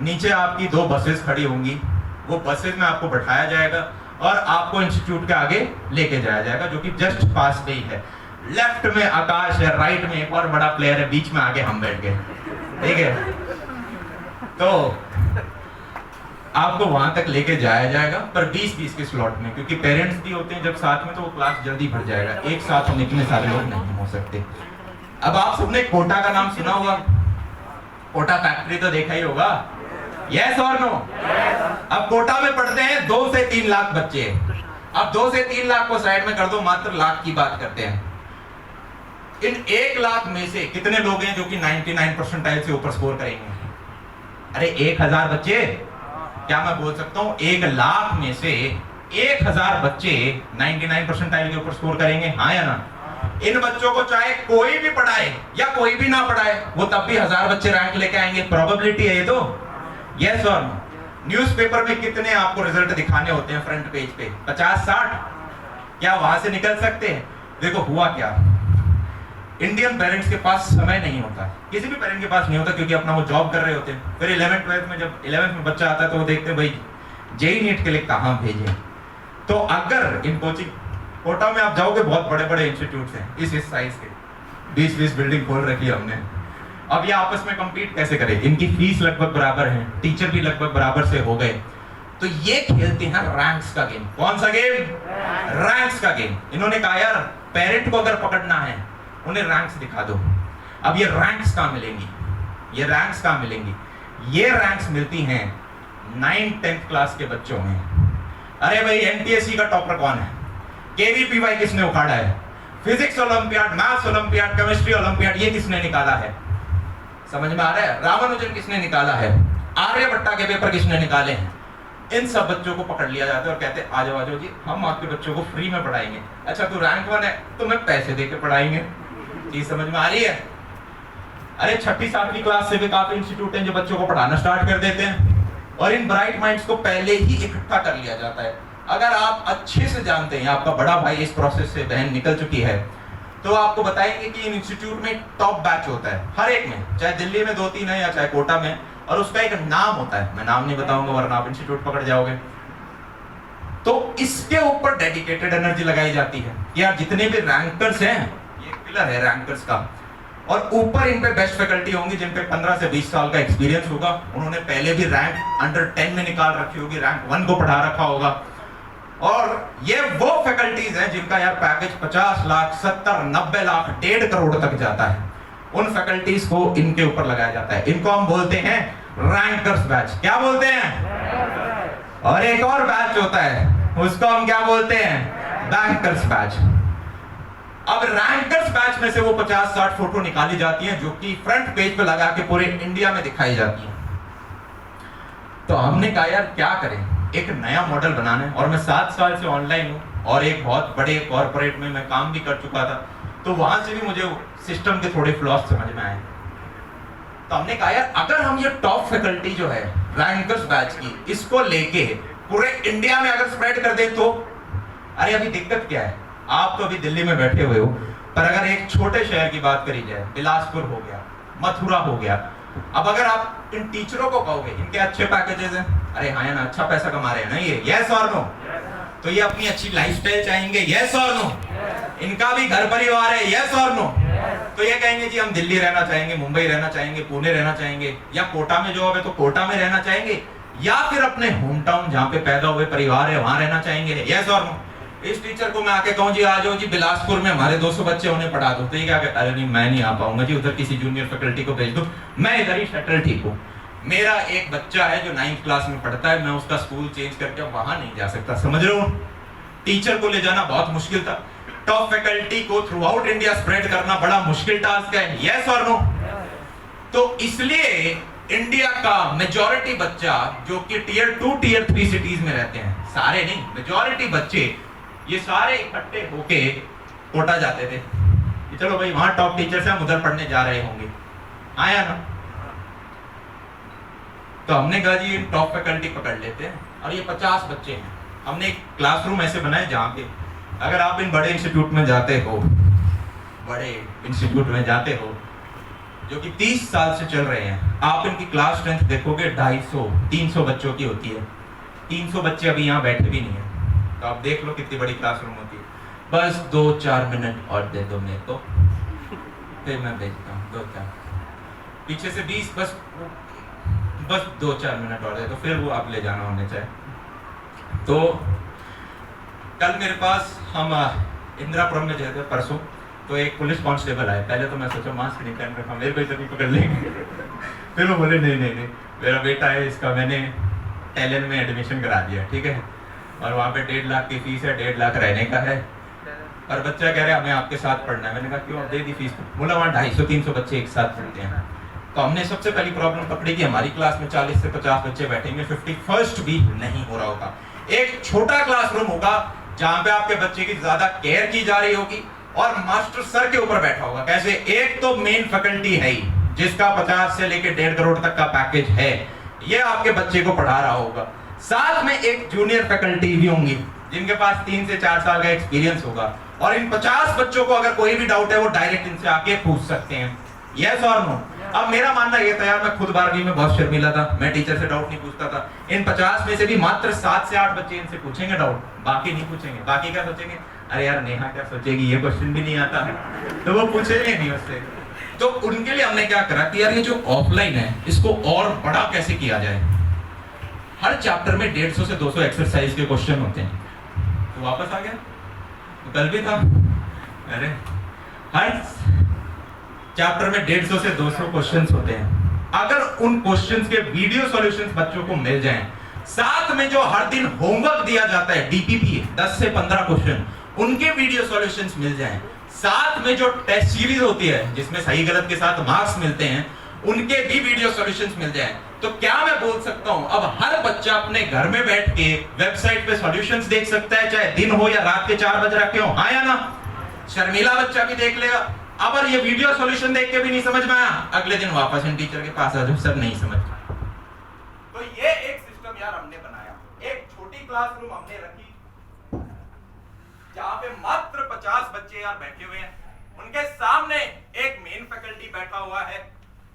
नीचे आपकी 2 बसेस खड़ी होंगी, वो बसेस में आपको बैठाया जाएगा और आपको इंस्टीट्यूट के आगे लेके जाया जाएगा, जो कि जस्ट पास में ही है। लेफ्ट में आकाश है, राइट में एक और बड़ा प्लेयर है, बीच में आगे हम बैठ गए, ठीक है। तो आपको वहां तक लेके जाया जाएगा, पर 20-20 के स्लॉट में, क्योंकि पेरेंट्स भी होते हैं जब साथ में, तो वो क्लास जल्दी भर जाएगा। एक साथ हम इतने सारे लोग नहीं हो सकते। अब आप सबने कोटा का नाम सुना होगा, कोटा फैक्ट्री तो देखा ही होगा, यस और नो? अब कोटा में पढ़ते हैं 2 से 3 लाख बच्चे। अब 2 से 3 लाख को साइड में कर दो, मात्र लाख की बात करते हैं। इन 1 लाख में से कितने लोग हैं जो कि 99 परसेंटाइल से ऊपर स्कोर करेंगे? अरे 1000 बच्चे, क्या मैं बोल सकता हूं 1 लाख में से 1000 बच्चे 99 परसेंटाइल के ऊपर स्कोर करेंगे, हाँ या ना? इन बच्चों को चाहे कोई भी पढ़ाए या कोई भी ना पढ़ाए, वो तब भी 1000 बच्चे रैंक लेके आएंगे। प्रोबेबिलिटी है ये तो, यस और नो? न्यूज़पेपर में कितने आपको रिजल्ट दिखाने होते हैं फ्रंट पेज पे? 50-60? क्या वहां से निकल सकते हैं? देखो हुआ क्या, इंडियन पेरेंट्स के पास समय नहीं होता, किसी भी पेरेंट के पास नहीं होता, क्योंकि अपना वो जॉब कर रहे होते हैं। फिर 11th-12th में, जब 11th में बच्चा आता है तो वो देखते हैं भाई जेईई नीट के लिए कहाँ भेजें। तो अगर इन कोचिंग कोटा में आप जाओगे, बहुत बड़े बड़े इंस्टीट्यूट हैं इस साइज के, 20-20 बिल्डिंग खोल रखी है हमने। अब ये आपस में compete कैसे करें? इनकी फीस लगभग बराबर है, टीचर भी लगभग बराबर से हो गए, तो ये खेलते हैं रैंक्स का गेम। कौन सा गेम? रैंक्स का गेम। इन्होंने कहा यार पेरेंट को अगर पकड़ना है, उन्हें रैंक्स दिखा दो। अब ये रैंक्स कहाँ मिलेंगी? ये रैंक्स कहाँ मिलेंगी? ये रैंक्स मिलती हैं 9th-10th क्लास के बच्चों में। अरे भाई NTSC का टॉपर कौन है? KVPY किसने उखाड़ा है? Physics olympiad, maths olympiad, chemistry olympiad, ये किसने निकाला है? समझ में आ रहा है? रामानुजन किसने निकाला है? आर्यभट्टा के पेपर किसने निकाले हैं? इन सब बच्चों को पकड़ लिया जाता है और कहते हैं आ जाओ जी, हम आपके बच्चों को फ्री में पढ़ाएंगे। अच्छा तू रैंक 1 है, तुम्हें पैसे देके पढ़ाएंगे। चीज समझ में आ रही है? अरे 6ठी-7वीं क्लास से भी काफी इंस्टीट्यूट हैं जो बच्चों को पढ़ाना स्टार्ट कर देते हैं, और इन ब्राइट माइंड्स को पहले ही इकट्ठा कर लिया जाता है। अगर आप अच्छे से जानते हैं, आपका बड़ा भाई इस प्रोसेस से, बहन निकल चुकी है, तो आपको बताएंगे कि इन इंस्टीट्यूट में टॉप बैच होता है हर एक में, चाहे दिल्ली में 2-3 है या चाहे कोटा में, और उसका एक नाम होता है। मैं नाम नहीं बताऊंगा वरना आप इंस्टीट्यूट पकड़ जाओगे। तो इसके ऊपर डेडिकेटेड एनर्जी लगाई जाती है। यार जितने भी रैंकर्स हैं, ये पिलर है रैंकर्स का, और ऊपर इन पे बेस्ट फैकल्टी होंगी जिन पे 15 से 20 साल का एक्सपीरियंस होगा। उन्होंने पहले भी रैंक अंडर 10 में निकाल रखी होगी, रैंक 1 को पढ़ा रखा होगा। और ये वो फैकल्टीज हैं जिनका यार पैकेज 50 लाख, 70, 90 लाख, 1.5 करोड़ तक जाता है। उन फैकल्टीज को इनके ऊपर लगाया जाता है। इनको हम बोलते हैं रैंकर्स बैच। क्या बोलते हैं? और एक और बैच होता है, उसको हम क्या बोलते हैं, बैंकर्स बैच। अब रैंकर्स बैच में से वो 50-60 फोटो निकाली जाती हैं जो कि फ्रंट पेज पे लगा के पूरे इंडिया में दिखाई जाती हैं। तो हमने कहा यार क्या करें, एक नया मॉडल बनाना है। और मैं 7 साल से ऑनलाइन हूँ और एक बहुत बड़े कॉर्पोरेट में मैं काम भी कर चुका था, तो वहां से भी मुझे सिस्टम के थोड़े फ्लॉस समझ में आए। तो हमने कहा यार अगर हम ये टॉप फैकल्टी जो है रैंकर्स बैच की, इसको लेके पूरे इंडिया में अगर स्प्रेड कर दे तो, अरे अभी दिक्कत क्या है, आप तो अभी दिल्ली में बैठे हुए हो, पर अगर एक छोटे शहर की बात करी जाए, बिलासपुर हो गया, मथुरा हो गया, अब अगर आप इन टीचरों को कहोगे इनके अच्छे पैकेजेस हैं, अरे हाँ ना अच्छा पैसा कमा रहे हैं ना ये, यस और नो, तो ये अपनी अच्छी लाइफस्टाइल चाहेंगे, यस और नो, इनका भी घर परिवार है, यस और नो, तो ये कहेंगे जी हम दिल्ली रहना चाहेंगे, मुंबई रहना चाहेंगे, पुणे रहना चाहेंगे, या कोटा में जॉब है तो कोटा में रहना चाहेंगे, या फिर अपने होम टाउन जहाँ पे पैदा हुए परिवार है वहां रहना चाहेंगे, यस और नो। इस टीचर को मैं आके कहूँ जी आ जाओ जी बिलासपुर में हमारे 200 बच्चे उन्हें पढ़ा दो, तो ये क्या कहता है, अरे नहीं मैं नहीं आ पाऊंगा जी, उधर किसी जूनियर फैकल्टी को भेज दो, मैं इधर ही सेटल ठीक हूँ। मेरा एक बच्चा है जो 9th क्लास में पढ़ता है, मैं उसका स्कूल चेंज करके वहां नहीं जा सकता, समझ रहे हो। टीचर को ले जाना बहुत मुश्किल था, टॉप फैकल्टी को थ्रू आउट इंडिया स्प्रेड करना बड़ा मुश्किल टास्क है, यस और नो। तो इसलिए इंडिया का मेजॉरिटी बच्चा जो कि टियर 2 टियर 3 सिटीज में रहते हैं, सारे नहीं मेजॉरिटी बच्चे ये सारे इकट्ठे होके कोटा जाते थे कि चलो भाई वहां टॉप टीचर्स हैं, हम उधर पढ़ने जा रहे होंगे, आया ना। तो हमने कहा जी टॉप फैकल्टी पकड़ लेते हैं, और ये 50 बच्चे हैं। हमने एक क्लासरूम ऐसे बनाए जहाँ पे अगर आप इन बड़े इंस्टीट्यूट में जाते हो, बड़े इंस्टीट्यूट में जाते हो जो कि 30 साल से चल रहे हैं, आप इनकी क्लास स्ट्रेंथ देखोगे 250-300 बच्चों की होती है। 300 बच्चे अभी यहाँ बैठे भी नहीं है, तो आप देख लो कितनी बड़ी क्लासरूम होती है। बस 2-4 मिनट और दे दो मेरे को, फिर मैं भेजता हूँ 2-4, पीछे से 20, बस 2-4 मिनट और दे दो, फिर वो आप ले जाना होने चाहिए। तो कल मेरे पास हम इंदिरापुरम में जाते परसों, तो एक पुलिस कांस्टेबल आए। पहले तो मैं सोचा मास्क नहीं पहन रखा, मेरे को इतना पकड़ लेंगे। फिर वो बोले नहीं मेरा बेटा है, इसका मैंने टैलेंट में एडमिशन करा दिया, ठीक है, और वहाँ पे 1.5 लाख की फीस है, 1.5 लाख रहने का है, और बच्चा कह रहे हमें आपके साथ पढ़ना है। मैंने कहा क्यों, दे दी फीस। बोला वहाँ 250-300 बच्चे एक साथ पढ़ते हैं। तो हमने सबसे पहली प्रॉब्लम पकड़ी कि हमारी क्लास में 40 से 50 बच्चे बैठेंगे, 51st भी नहीं हो रहा होगा। एक छोटा क्लासरूम होगा जहाँ पे आपके बच्चे की ज्यादा केयर की जा रही होगी, और मास्टर सर के ऊपर बैठा होगा। कैसे, एक तो मेन फैकल्टी है ही जिसका 50 से लेकर 1.5 करोड़ तक का पैकेज है, ये आपके बच्चे को पढ़ा रहा होगा। साथ में एक जूनियर फैकल्टी भी होंगी जिनके पास 3 से 4 साल का एक्सपीरियंस होगा, और इन 50 बच्चों को अगर कोई भी डाउट है वो डायरेक्ट इनसे आके पूछ सकते हैं, यस और नो। अब मेरा मानना ये था यार, मैं खुद 12वीं में बहुत शर्मीला था, मैं टीचर से डाउट नहीं पूछता था। इन 50 में से भी मात्र 7 से 8 बच्चे इनसे पूछेंगे डाउट, बाकी नहीं पूछेंगे। बाकी क्या सोचेंगे, अरे यार नेहा क्या सोचेगी, ये क्वेश्चन भी नहीं आता है, तो वो पूछेंगे नहीं उससे। तो उनके लिए हमने क्या करा कि यार ये जो ऑफलाइन है इसको और बड़ा कैसे किया जाए। हर चैप्टर में 150 से 200 एक्सरसाइज के क्वेश्चन होते हैं। तो वापस आ गया, तो कल भी था, अरे हर चैप्टर में 150 से 200 क्वेश्चंस होते हैं। अगर उन क्वेश्चंस के वीडियो सॉल्यूशंस बच्चों को मिल जाएं, साथ में जो हर दिन होमवर्क दिया जाता है डीपीपी 10 से 15 क्वेश्चन, उनके वीडियो सॉल्यूशंस मिल जाएं, साथ में जो टेस्ट सीरीज होती है जिसमें सही गलत के साथ मार्क्स मिलते हैं, उनके भी वीडियो सॉल्यूशंस मिल जाएं, तो क्या मैं बोल सकता हूं अब हर बच्चा अपने घर में बैठ के वेबसाइट पे सॉल्यूशंस देख सकता है, चाहे दिन हो या रात के 4 बजे रखे हो, हाँ या ना। शर्मीला बच्चा भी देख लेगा। अगर ये वीडियो सॉल्यूशन देख के भी नहीं समझ में आया, अगले दिन वापस इन टीचर के पास आ जाओ, सर नहीं समझ पाया। तो ये एक सिस्टम यार हमने बनाया, एक छोटी क्लासरूम हमने रखी जहां पे मात्र 50 बच्चे यार बैठे हुए हैं, उनके सामने एक मेन फैकल्टी बैठा हुआ है।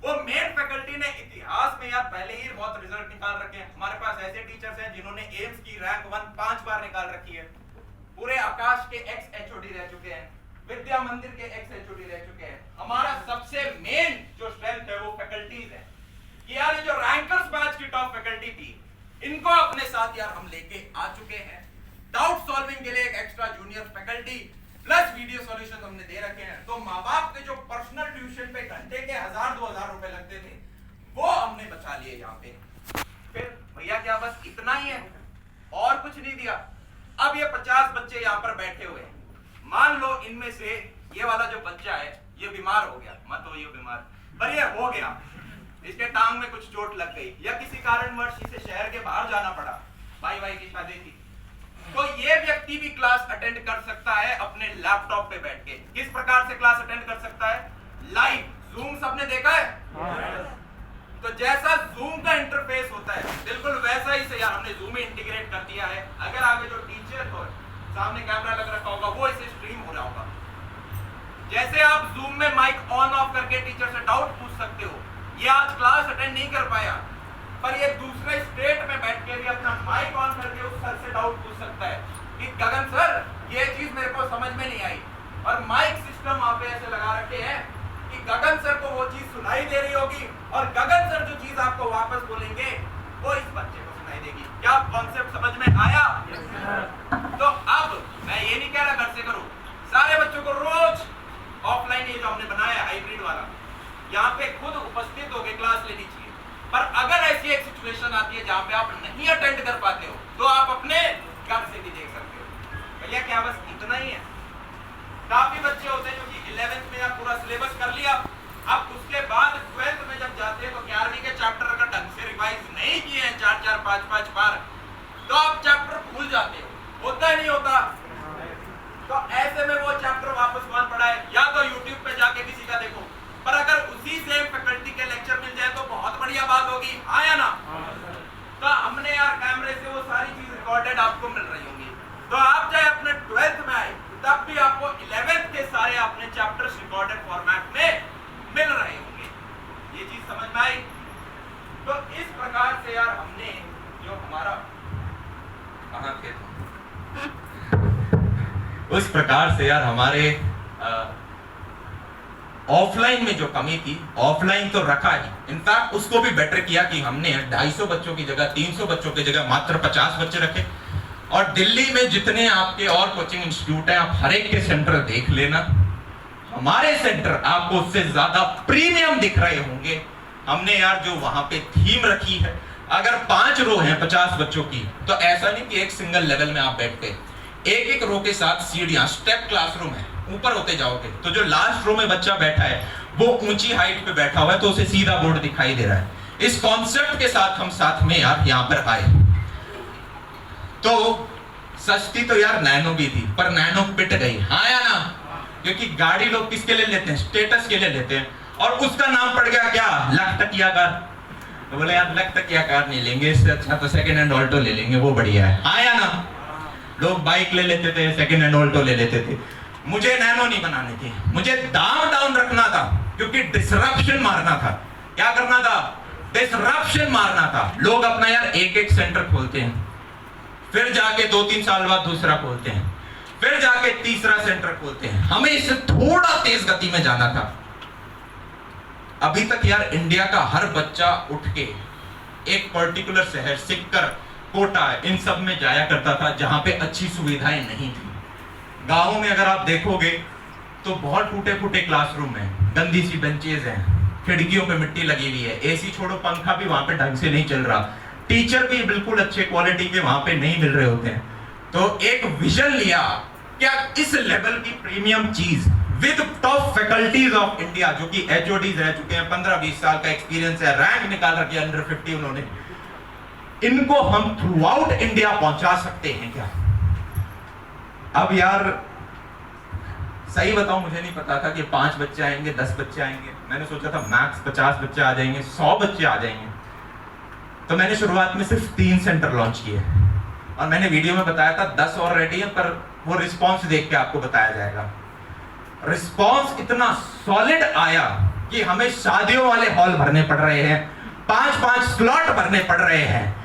वो मेन फैकल्टी ने इतिहास में यार पहले ही बहुत रिजल्ट निकाल रखे हैं। हमारे पास ऐसे टीचर्स हैं जिन्होंने एम्स की रैंक 1 5 बार निकाल रखी है, पूरे आकाश के एक्स एचओडी रह चुके हैं, विद्या मंदिर के एक्स एचओडी रह चुके हैं। हमारा सबसे मेन जो स्ट्रेंथ है वो फैकल्टीज है कि यार ये जो रैंकर्स बैच की टॉप फैकल्टी थी, इनको अपने साथ यार हम लेके आ चुके हैं। डाउट सॉल्विंग के लिए एक extra junior faculty plus video solution हमने दे रखे हैं। तो माँ बाप के जो पर्सनल ट्यूशन पे घंटे के 1000-2000 रुपए लगते थे, वो हमने बचा लिए यहाँ पे। फिर भैया क्या बस इतना ही है? और कुछ नहीं दिया। अब ये 50 बच्चे यहाँ पर बैठे हुए हैं, मान लो इनमें से ये वाला जो बच्चा है ये बीमार हो गया, मत हो ये बीमार, पर ये हो गया, इसके टांग में कुछ चोट लग गई या किसी कारणवश इसे शहर के बाहर जाना पड़ा, भाई की शादी थी, तो ये व्यक्ति भी क्लास अटेंड कर सकता है अपने लैपटॉप पे बैठ के। किस प्रकार से क्लास अटेंड कर सकता है? लाइव। जूम सबने देखा है? तो जैसा जूम का इंटरफेस होता है बिल्कुल वैसा ही से यार हमने जूम में इंटीग्रेट कर दिया है। अगर आगे जो टीचर हो सामने कैमरा लग रखा होगा वो इसे स्ट्रीम हो रहा होगा। जैसे आप जूम में माइक ऑन ऑफ करके टीचर से डाउट पूछ सकते हो, ये आज क्लास अटेंड नहीं कर पाया पर ये दूसरे स्टेट में बैठ के भी अपना माइक ऑन करके उस सर से डाउट पूछ सकता है कि गगन सर ये चीज मेरे को समझ में नहीं आई, और माइक सिस्टम वहां पे ऐसे लगा रखे हैं कि गगन सर को वो चीज सुनाई दे रही होगी और गगन सर जो चीज आपको वापस बोलेंगे वो इस बच्चे को सुनाई देगी। क्या कॉन्सेप्ट समझ में आया? तो अब मैं ये नहीं कह रहा घर से करो, सारे बच्चों को रोज ऑफलाइन ये जो हमने बनाया हाइब्रिड वाला, यहाँ पे खुद उपस्थित होकर क्लास लेनी चाहिए। पर अगर ऐसी एक सिचुएशन आती है जहाँ पे आप नहीं अटेंड कर पाते हो तो आप अपने घर से भी देख सकते हो। भैया क्या बस इतना ही है? काफी बच्चे होते हैं जो कि 11th में या पूरा सिलेबस कर लिया, अब उसके बाद 12th में जब जाते हैं तो 11वीं के चैप्टर अगर ढंग से रिवाइज नहीं किए हैं 4-4, 5-5 बार, तो आप चैप्टर भूल जाते हो। होता है नहीं होता? तो ऐसे में वो चैप्टर वापस कौन पढ़ाए? या तो YouTube पे जाके किसी का देखो, पर अगर उसी सेम फैकल्टी के लेक्चर मिल जाए तो बहुत बढ़िया बात होगी, हाँ या ना? तो हमने यार कैमरे से वो सारी चीज रिकॉर्डेड आपको मिल रही होंगी, तो आप चाहे अपने 12th में आए तब भी आपको 11th के सारे अपने चैप्टर्स रिकॉर्डेड फॉर्मेट में मिल रहे होंगे। ये चीज समझ में आई? तो इस प्रकार से यार हमने जो हमारा कहाँ थे उस प्रकार से यार हमारे ऑफलाइन में जो कमी थी, ऑफलाइन तो रखा ही, इनफैक्ट उसको भी बेटर किया कि हमने 250 बच्चों की जगह 300 बच्चों की जगह मात्र 50 बच्चे रखे। और दिल्ली में जितने आपके और कोचिंग इंस्टीट्यूट हैं आप हर एक के सेंटर देख लेना, हमारे सेंटर आपको उससे ज्यादा प्रीमियम दिख रहे होंगे। हमने यार जो वहां पे थीम रखी है, अगर 5 रो हैं 50 बच्चों की, तो ऐसा नहीं कि एक सिंगल लेवल में आप बैठते, एक एक रो के साथ सीढ़ियां, स्टेप क्लासरूम है, ऊपर होते जाओगे तो जो लास्ट रो में बच्चा बैठा है वो ऊंची हाइट पे बैठा हुआ है तो उसे सीधा बोर्ड दिखाई दे रहा है। इस कॉन्सेप्ट के साथ हम साथ में यार यहाँ पर आए। तो सस्ती तो यार नैनो भी थी, पर नैनो पिट गई, हाँ या ना? क्योंकि गाड़ी लोग किसके लिए लेते हैं? स्टेटस के लिए लेते हैं, और उसका नाम पड़ गया क्या? लखटकिया कार। तो बोले यार लखटकिया कार नहीं लेंगे, इससे अच्छा तो सेकेंड हैंड ऑल्टो ले लेंगे, वो बढ़िया है, हाँ या ना? लोग बाइक ले लेते थे, सेकेंड हैंड ऑल्टो ले लेते थे। मुझे नैनो नहीं बनानी थी, मुझे दाम डाउन रखना था, क्योंकि डिसरप्शन मारना था। क्या करना था? डिसरप्शन मारना था। लोग अपना यार एक एक सेंटर खोलते हैं, फिर जाके 2-3 साल बाद दूसरा खोलते हैं, फिर जाके तीसरा सेंटर खोलते हैं। हमें इससे थोड़ा तेज गति में जाना था। अभी तक यार इंडिया का हर बच्चा उठ के एक पर्टिकुलर शहर, सिक्कर, कोटा, इन सब में जाया करता था जहां पे अच्छी सुविधाएं नहीं थी। गांवों में अगर आप देखोगे तो बहुत टूटे फूटे क्लासरूम हैं, गंदी सी बेंचेज हैं, खिड़कियों पे मिट्टी लगी हुई है, एसी छोड़ो पंखा भी वहां पे ढंग से नहीं चल रहा, टीचर भी बिल्कुल अच्छे क्वालिटी के वहां पे नहीं मिल रहे होते हैं। तो एक विजन लिया, क्या इस लेवल की प्रीमियम चीज with top faculties of India, जो कि एचओडीज रह चुके हैं, 15-20 साल का एक्सपीरियंस है, रैंक निकाल रखी है अंडर 50 उन्होंने, इनको हम थ्रू आउट इंडिया पहुंचा सकते हैं क्या? अब यार सही बताऊं, मुझे नहीं पता था कि 5 बच्चे आएंगे, 10 बच्चे आएंगे। मैंने सोचा था मैक्स 50 बच्चे आ जाएंगे, 100 बच्चे आ जाएंगे। तो मैंने शुरुआत में सिर्फ 3 सेंटर लॉन्च किए, और मैंने वीडियो में बताया था 10 और रेडी है, पर वो रिस्पॉन्स देख के आपको बताया जाएगा। रिस्पॉन्स इतना सॉलिड आया कि हमें शादियों वाले हॉल भरने पड़ रहे हैं, 5-5 स्लॉट भरने पड़ रहे हैं।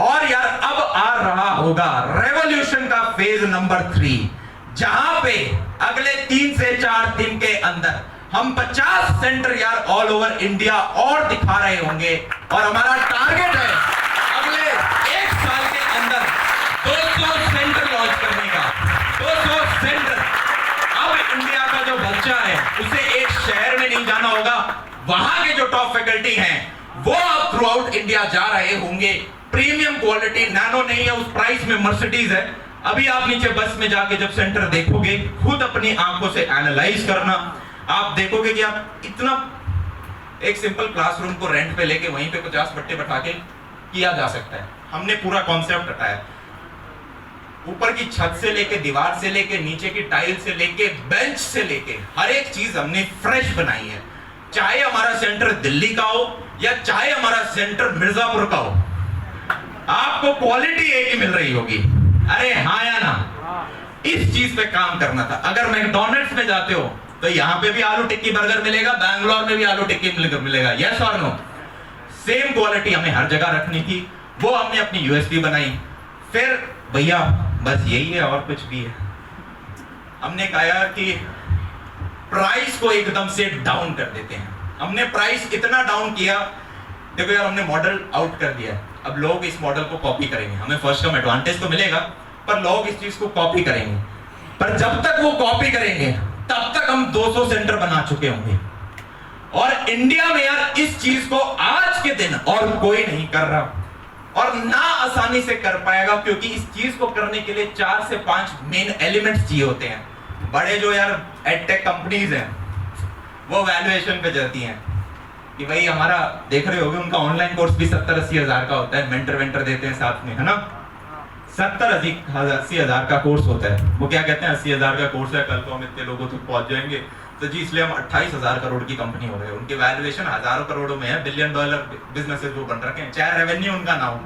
और यार अब आ रहा होगा रेवोल्यूशन का फेज नंबर 3, जहां पे अगले 3 से 4 दिन के अंदर हम 50 सेंटर यार ऑल ओवर इंडिया और दिखा रहे होंगे। और हमारा टारगेट है अगले 1 साल के अंदर 200 सेंटर लॉन्च करने का। 200 सेंटर। अब इंडिया का जो बच्चा है उसे एक शहर में नहीं जाना होगा, वहां के जो टॉप फैकल्टी हैं वो अब थ्रू आउट इंडिया जा रहे होंगे प्रीमियम क्वालिटी, नैनो नहीं है, उस प्राइस में मर्सिडीज है। अभी आप नीचे बस में जाके जब सेंटर देखोगे, खुद अपनी आंखों से एनालाइज करना, आप देखोगे कि आप इतना एक सिंपल क्लासरूम को रेंट पे लेके वहीं पे 50 बट्टे बैठा के किया जा सकता है। हमने पूरा कॉन्सेप्ट हटाया, ऊपर की छत से लेके, दीवार से लेके, नीचे की टाइल से लेके, बेंच से लेके, हर एक चीज हमने फ्रेश बनाई है। चाहे हमारा सेंटर दिल्ली का हो या चाहे हमारा सेंटर मिर्जापुर का हो, आपको क्वालिटी एक ही मिल रही होगी। अरे हाँ या ना? इस चीज पे काम करना था। अगर मैकडॉनल्ड्स में जाते हो तो यहाँ पे भी आलू टिक्की बर्गर मिलेगा, बैंगलोर में भी आलू टिक्की मिलेगा। यस और नो? सेम क्वालिटी हमें हर जगह रखनी थी, वो हमने अपनी यूएसपी बनाई। फिर भैया बस यही है और कुछ भी है, हमने कहा कि प्राइस को एकदम से डाउन कर देते हैं। हमने प्राइस इतना डाउन किया, देखो यार हमने मॉडल आउट कर दिया, अब लोग इस मॉडल को कॉपी करेंगे। हमें फर्स्ट टर्म एडवांटेज तो मिलेगा, पर लोग इस चीज को कॉपी करेंगे। पर जब तक वो कॉपी करेंगे तब तक हम 200 सेंटर बना चुके होंगे। और इंडिया में यार इस चीज को आज के दिन और कोई नहीं कर रहा, और ना आसानी से कर पाएगा, क्योंकि इस चीज को करने के लिए 4 से 5 मेन एलिमेंट्स चाहिए होते हैं। बड़े जो यार एडटेक कंपनीज हैं वो वैल्यूएशन पे जाती हैं कि भाई हमारा, देख रहे होगे उनका ऑनलाइन कोर्स भी 70-80 हजार का होता है, मेंटर वेंटर देते हैं साथ में, है ना? 70-80 हजार का कोर्स होता है। वो क्या कहते हैं, 80 हजार का कोर्स है, कल को हम इतने लोगों तक पहुंच जाएंगे, तो जी इसलिए हम 28 हजार करोड़ की कंपनी हो गए। उनके वैल्यूएशन हजारों करोड़ों में है, $बिलियन बिजनेसेस वो बन रखे हैं, चाहे रेवेन्यू उनका ना हो,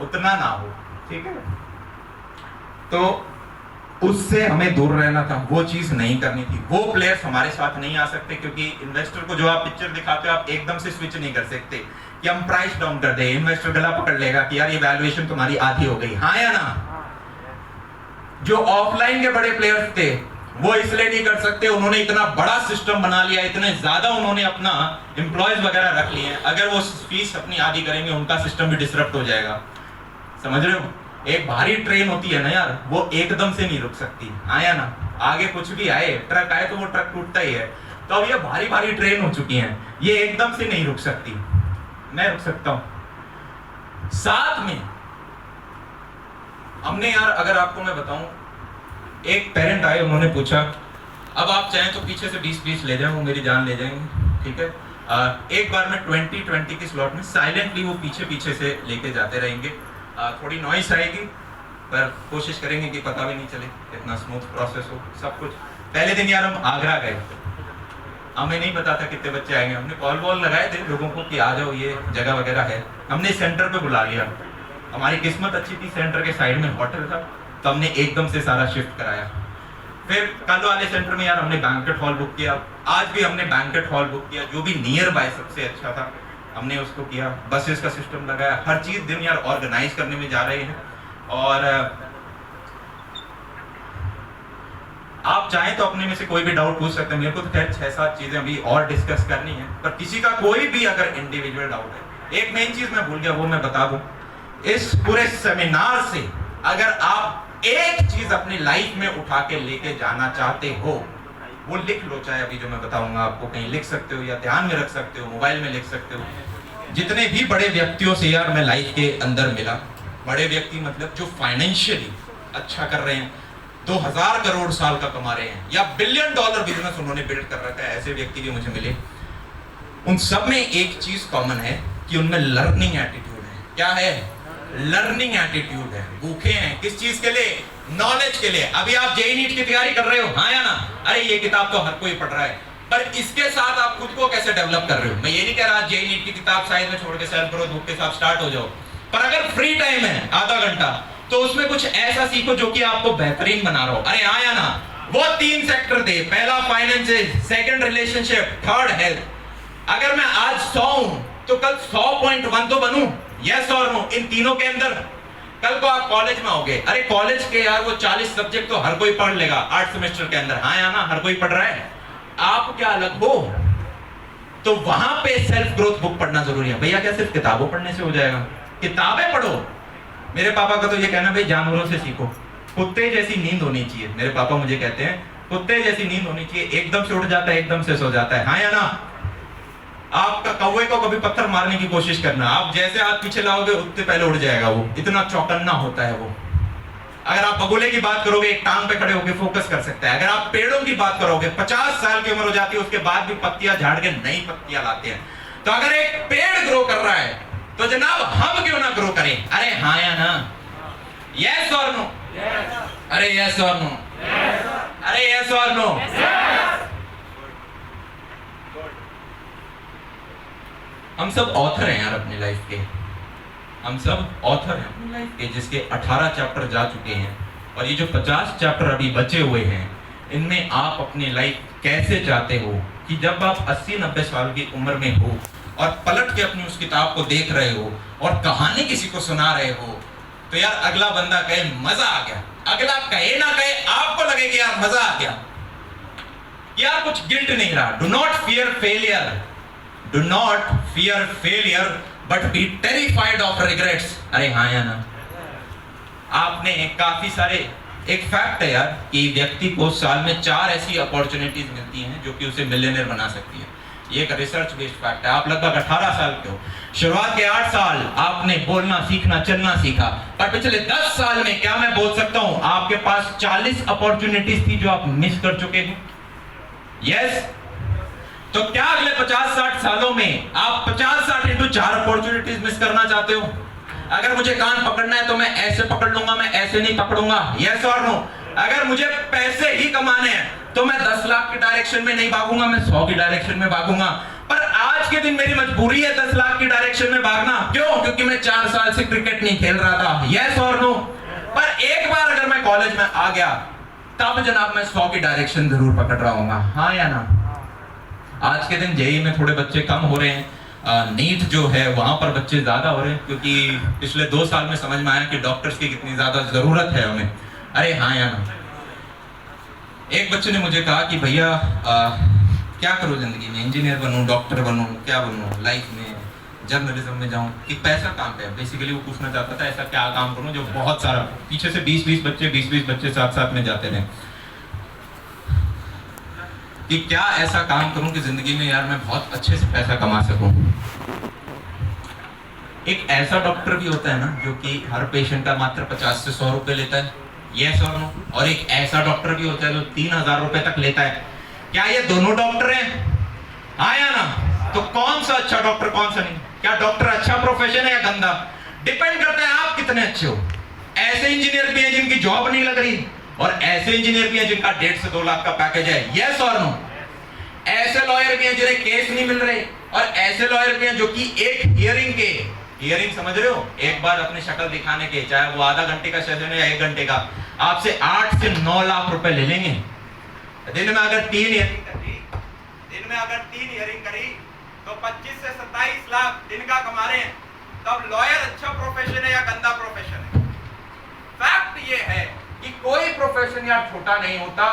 उतना ना हो, ठीक है? तो उससे हमें दूर रहना था, वो चीज नहीं करनी थी। वो प्लेयर्स हमारे साथ नहीं आ सकते, क्योंकि इन्वेस्टर को जो आप पिक्चर दिखाते हो आप एकदम से स्विच नहीं कर सकते कि हम प्राइस डाउन कर दे। इन्वेस्टर गला पकड़ लेगा कि यार ये वैल्यूएशन तुम्हारी आधी हो गई, हाँ या ना? जो ऑफलाइन के बड़े प्लेयर्स थे वो इसलिए नहीं कर सकते, उन्होंने इतना बड़ा सिस्टम बना लिया, इतने ज्यादा उन्होंने अपना एम्प्लॉयज वगैरह रख लिए हैं। अगर वो फीस अपनी आधी करेंगे उनका सिस्टम भी डिसरप्ट हो जाएगा। समझ रहे हो? एक भारी ट्रेन होती है ना यार, वो एकदम से नहीं रुक सकती, आया ना? आगे कुछ भी आए, ट्रक आए तो वो ट्रक टूटता ही है। तो अब ये भारी भारी ट्रेन हो चुकी हैं, ये एकदम से नहीं रुक सकती। मैं रुक सकता हूं। साथ में हमने यार, अगर आपको मैं बताऊं, एक पेरेंट आए, उन्होंने पूछा, अब आप चाहें तो पीछे से 20-20 ले जाएं, वो मेरी जान ले जाएंगे, ठीक है? एक बार में 20-20 की स्लॉट में साइलेंटली वो पीछे से लेके जाते रहेंगे। थोड़ी नॉइस आएगी, पर कोशिश करेंगे कि पता भी नहीं चले, इतना स्मूथ प्रोसेस हो सब कुछ। पहले दिन यार हम आगरा गए, हमें नहीं पता था कितने बच्चे आएंगे। हमने कॉल वॉल लगाए थे लोगों को कि आ जाओ, ये जगह वगैरह है। हमने सेंटर पे बुला लिया, हमारी किस्मत अच्छी थी, सेंटर के साइड में होटल था, तो हमने एकदम से सारा शिफ्ट कराया। फिर कल वाले सेंटर में यार हमने बैंक्वेट हॉल बुक किया, आज भी हमने बैंक्वेट हॉल बुक किया, जो भी नियर बाय सबसे अच्छा था हमने उसको किया। बसेस का सिस्टम लगाया, हर चीज दिन यार ऑर्गेनाइज करने में जा रहे हैं। और आप चाहें तो अपने में से कोई भी डाउट पूछ सकते हैं, मेरे को तो खैर 6-7 चीजें अभी और डिस्कस करनी है, पर किसी का कोई भी अगर इंडिविजुअल डाउट है। एक मेन चीज मैं भूल गया, वो मैं बता दूं, इस पूरे सेमिनार से अगर आप एक चीज अपनी लाइफ में उठा के लेके जाना चाहते हो, वो लिख लो। चाहे अभी जो मैं बताऊंगा आपको कहीं लिख सकते हो, या ध्यान में रख सकते हो, मोबाइल में लिख सकते हो। जितने भी बड़े व्यक्तियों से यार मैं लाइफ के अंदर मिला, बड़े व्यक्ति मतलब जो फाइनेंशियली अच्छा कर रहे हैं, 2000 करोड़ साल का कमा रहे हैं, या $बिलियन बिजनेस उन्होंने बिल्ड कर रखा है, ऐसे व्यक्ति भी मुझे मिले। उन सब में एक चीज कॉमन है कि उनमें लर्निंग एटीट्यूड है। क्या है? लर्निंग एटीट्यूड है। भूखे हैं किस चीज के लिए? नॉलेज के लिए। अभी आप जेईई नीट की तैयारी कर रहे हो, हाँ या ना? अरे ये किताब तो हर कोई पढ़ रहा है, पर इसके साथ आप खुद को कैसे डेवलप कर रहे हो? मैं ये नहीं कह रहा जेईई नीट की किताब साइड में छोड़ के सेल्फ ग्रोथ बुक के साथ स्टार्ट हो जाओ, पर अगर फ्री टाइम है आधा घंटा, तो उसमें कुछ ऐसा सीखो जो कि आपको बेहतरीन बना रहा हो। अरे हाँ या ना? वो 3 सेक्टर थे, पहला finances, second relationship, third health. अगर मैं आज 100 हूं तो कल 100.1 तो बनूं, यस और नो? इन तीनों के अंदर कल को आप कॉलेज में होगे, अरे कॉलेज के यार वो 40 सब्जेक्ट तो हर कोई पढ़ लेगा 8 सेमेस्टर के अंदर, हाँ या ना? हर कोई पढ़ रहा है, आप क्या अलग हो? तो वहां पे सेल्फ ग्रोथ बुक पढ़ना जरूरी है। भैया क्या सिर्फ किताबों पढ़ने से हो जाएगा? किताबें पढ़ो। मेरे पापा का तो ये कहना, भाई जानवरों से सीखो, कुत्ते जैसी नींद होनी चाहिए। मेरे पापा मुझे कहते हैं कुत्ते जैसी नींद होनी चाहिए, एकदम से उठ जाता है, एकदम से सो जाता है, हाँ या ना? आपका कौवे को कभी पत्थर मारने की कोशिश करना, आप जैसे हाथ पीछे लाओगे उतने पहले उड़ जाएगा वो, इतना चौकन्ना होता है वो। अगर आप बगुले की बात करोगे, एक टांग पे खड़े होकर फोकस कर सकता है। अगर आप पेड़ों की बात करोगे, 50 साल की उम्र हो जाती है उसके बाद भी पत्तियां झाड़ के नई पत्तियां लाते हैं। तो अगर एक पेड़ ग्रो कर रहा है तो जनाब हम क्यों ना ग्रो करें? अरे हाँ या ना? यस और नो? अरे यस और नो? अरे यस और नो? हम सब ऑथर हैं यार अपनी लाइफ के, हम सब ऑथर हैं अपनी लाइफ के, जिसके 18 चैप्टर जा चुके हैं और ये जो 50 चैप्टर अभी बचे हुए हैं, इनमें आप अपनी लाइफ कैसे चाहते हो कि जब आप 80-90 साल की उम्र में हो और पलट के अपनी उस किताब को देख रहे हो और कहानी किसी को सुना रहे हो, तो यार अगला बंदा कहे मजा आ गया, अगला कहे ना कहे आपको लगे कि यार मजा आ गया, यार कुछ गिल्ट नहीं रहा। Do not fear failure, do not fear failure but be terrified of regrets. अरे हाँ या ना? आपने काफी सारे, एक फैक्ट है यार कि व्यक्ति को साल में 4 ऐसी अपॉर्चुनिटीज मिलती हैं जो कि उसे मिलियनेयर बना सकती है। ये एक रिसर्च बेस्ड फैक्ट है। आप लगभग 18 साल के हो, शुरुआत के 8 साल आपने बोलना सीखना, चलना सीखा, पर पिछले 10 साल में क्या मैं बोल सकता हूं आपके पास 40 अपॉर्चुनिटीज थी जो आप मिस कर चुके हैं। यस? तो क्या अगले 50-60 सालों में आप 50-60 इंटू 4 अपॉर्चुनिटीज मिस करना चाहते हो? अगर मुझे कान पकड़ना है तो मैं ऐसे पकड़ लूंगा, मैं ऐसे नहीं पकड़ूंगा। यस और नो? अगर मुझे पैसे ही कमाने हैं तो मैं 10 लाख की डायरेक्शन में नहीं भागूंगा, मैं 100 की डायरेक्शन में भागूंगा। पर आज के दिन मेरी मजबूरी है 10 लाख की डायरेक्शन में भागना। क्यों? क्योंकि मैं 4 साल से क्रिकेट नहीं खेल रहा था। यस और नो? पर एक बार अगर मैं कॉलेज में आ गया तब जनाब मैं 100 की डायरेक्शन जरूर पकड़ रहा हूंगा। हाँ या ना? आज के दिन जेईई में थोड़े बच्चे कम हो रहे हैं, नीट जो है वहां पर बच्चे ज्यादा हो रहे हैं, क्योंकि पिछले 2 साल में समझ में आया कि डॉक्टर्स की कितनी ज्यादा जरूरत है हमें। अरे हाँ या ना? एक बच्चे ने मुझे कहा कि भैया क्या करूं जिंदगी में, इंजीनियर बनूं, डॉक्टर बनूं, क्या बनूं लाइफ में, जर्नलिज्म में जाऊं, कि पैसा काम पे है। बेसिकली वो पूछना चाहता था ऐसा क्या काम करूं जो बहुत सारा, पीछे से 20-20 बच्चे साथ में जाते रहे, कि क्या ऐसा काम करूं कि जिंदगी में यार मैं बहुत अच्छे से पैसा कमा सकूं। एक ऐसा डॉक्टर भी होता है ना जो कि हर पेशेंट का मात्र 50 से 100 रुपए लेता है। यस और नो? और एक ऐसा डॉक्टर भी होता है जो 3000 रुपए तक लेता है। क्या ये दोनों डॉक्टर हैं? हाँ या ना? तो कौन सा अच्छा डॉक्टर, कौन सा नहीं? क्या डॉक्टर अच्छा प्रोफेशन है या गंदा? डिपेंड करता है आप कितने अच्छे हो। ऐसे इंजीनियर भी हैं जिनकी जॉब नहीं लग रही और ऐसे इंजीनियर भी हैं जिनका 1.5 से 2 लाख का पैकेज है। यस और नो? ऐसे लॉयर भी हैं जिन्हें केस नहीं मिल रहे और ऐसे लॉयर भी हैं जो कि एक हियरिंग के, हियरिंग समझ रहे हो, एक बार अपनी शक्ल दिखाने के, चाहे वो आधा घंटे का सेशन है या 1 घंटे का, आपसे 8 से 9 लाख रुपए ले लेंगे। दिन में अगर 3 हियरिंग करी तो 25 से 27 लाख दिन का कमा रहे हैं। तब लॉयर अच्छा प्रोफेशन है या गंदा प्रोफेशन है? फैक्ट ये है कि कोई प्रोफेशन यार छोटा नहीं होता।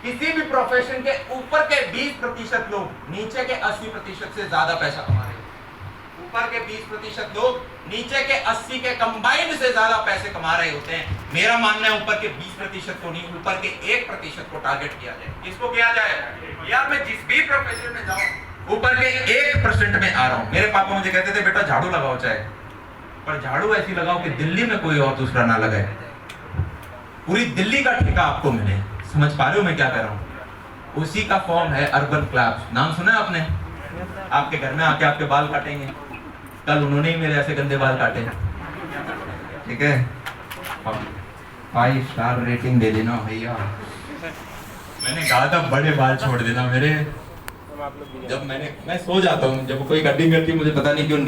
किसी भी प्रोफेशन के ऊपर के 20% लोग नीचे के 80% से ज्यादा पैसा कमा रहे हैं। ऊपर के 20% लोग नीचे के 80 के कंबाइंड से ज्यादा पैसे कमा रहे होते हैं। मेरा मानना है ऊपर के 20% को नहीं, ऊपर के 1% को टारगेट किया जाए। किसको किया जाए? यार मैं जिस भी प्रोफेशन में जाऊं ऊपर के 1% में आ रहा हूं। मेरे पापा मुझे कहते थे बेटा झाड़ू लगाओ चाहे, पर झाड़ू ऐसी लगाओ कि दिल्ली में कोई और दूसरा ना लगाए, पूरी दिल्ली का ठेका आपको मिले। समझ पा रहे हो मैं क्या कह रहा हूं? उसी का फॉर्म है अर्बन क्लब्स। नाम सुना है आपने? आपके घर में आके आपके बाल काटेंगे। कल उन्होंने ही मेरे ऐसे गंदे बाल काटे। ठीक है, 5 स्टार रेटिंग दे देना भैया। मैंने कहा था बड़े बाल छोड़ देना मेरे। जब मैं सो जाता हूँ, जब कोई कटिंग करती है मुझे पता नहीं क्यों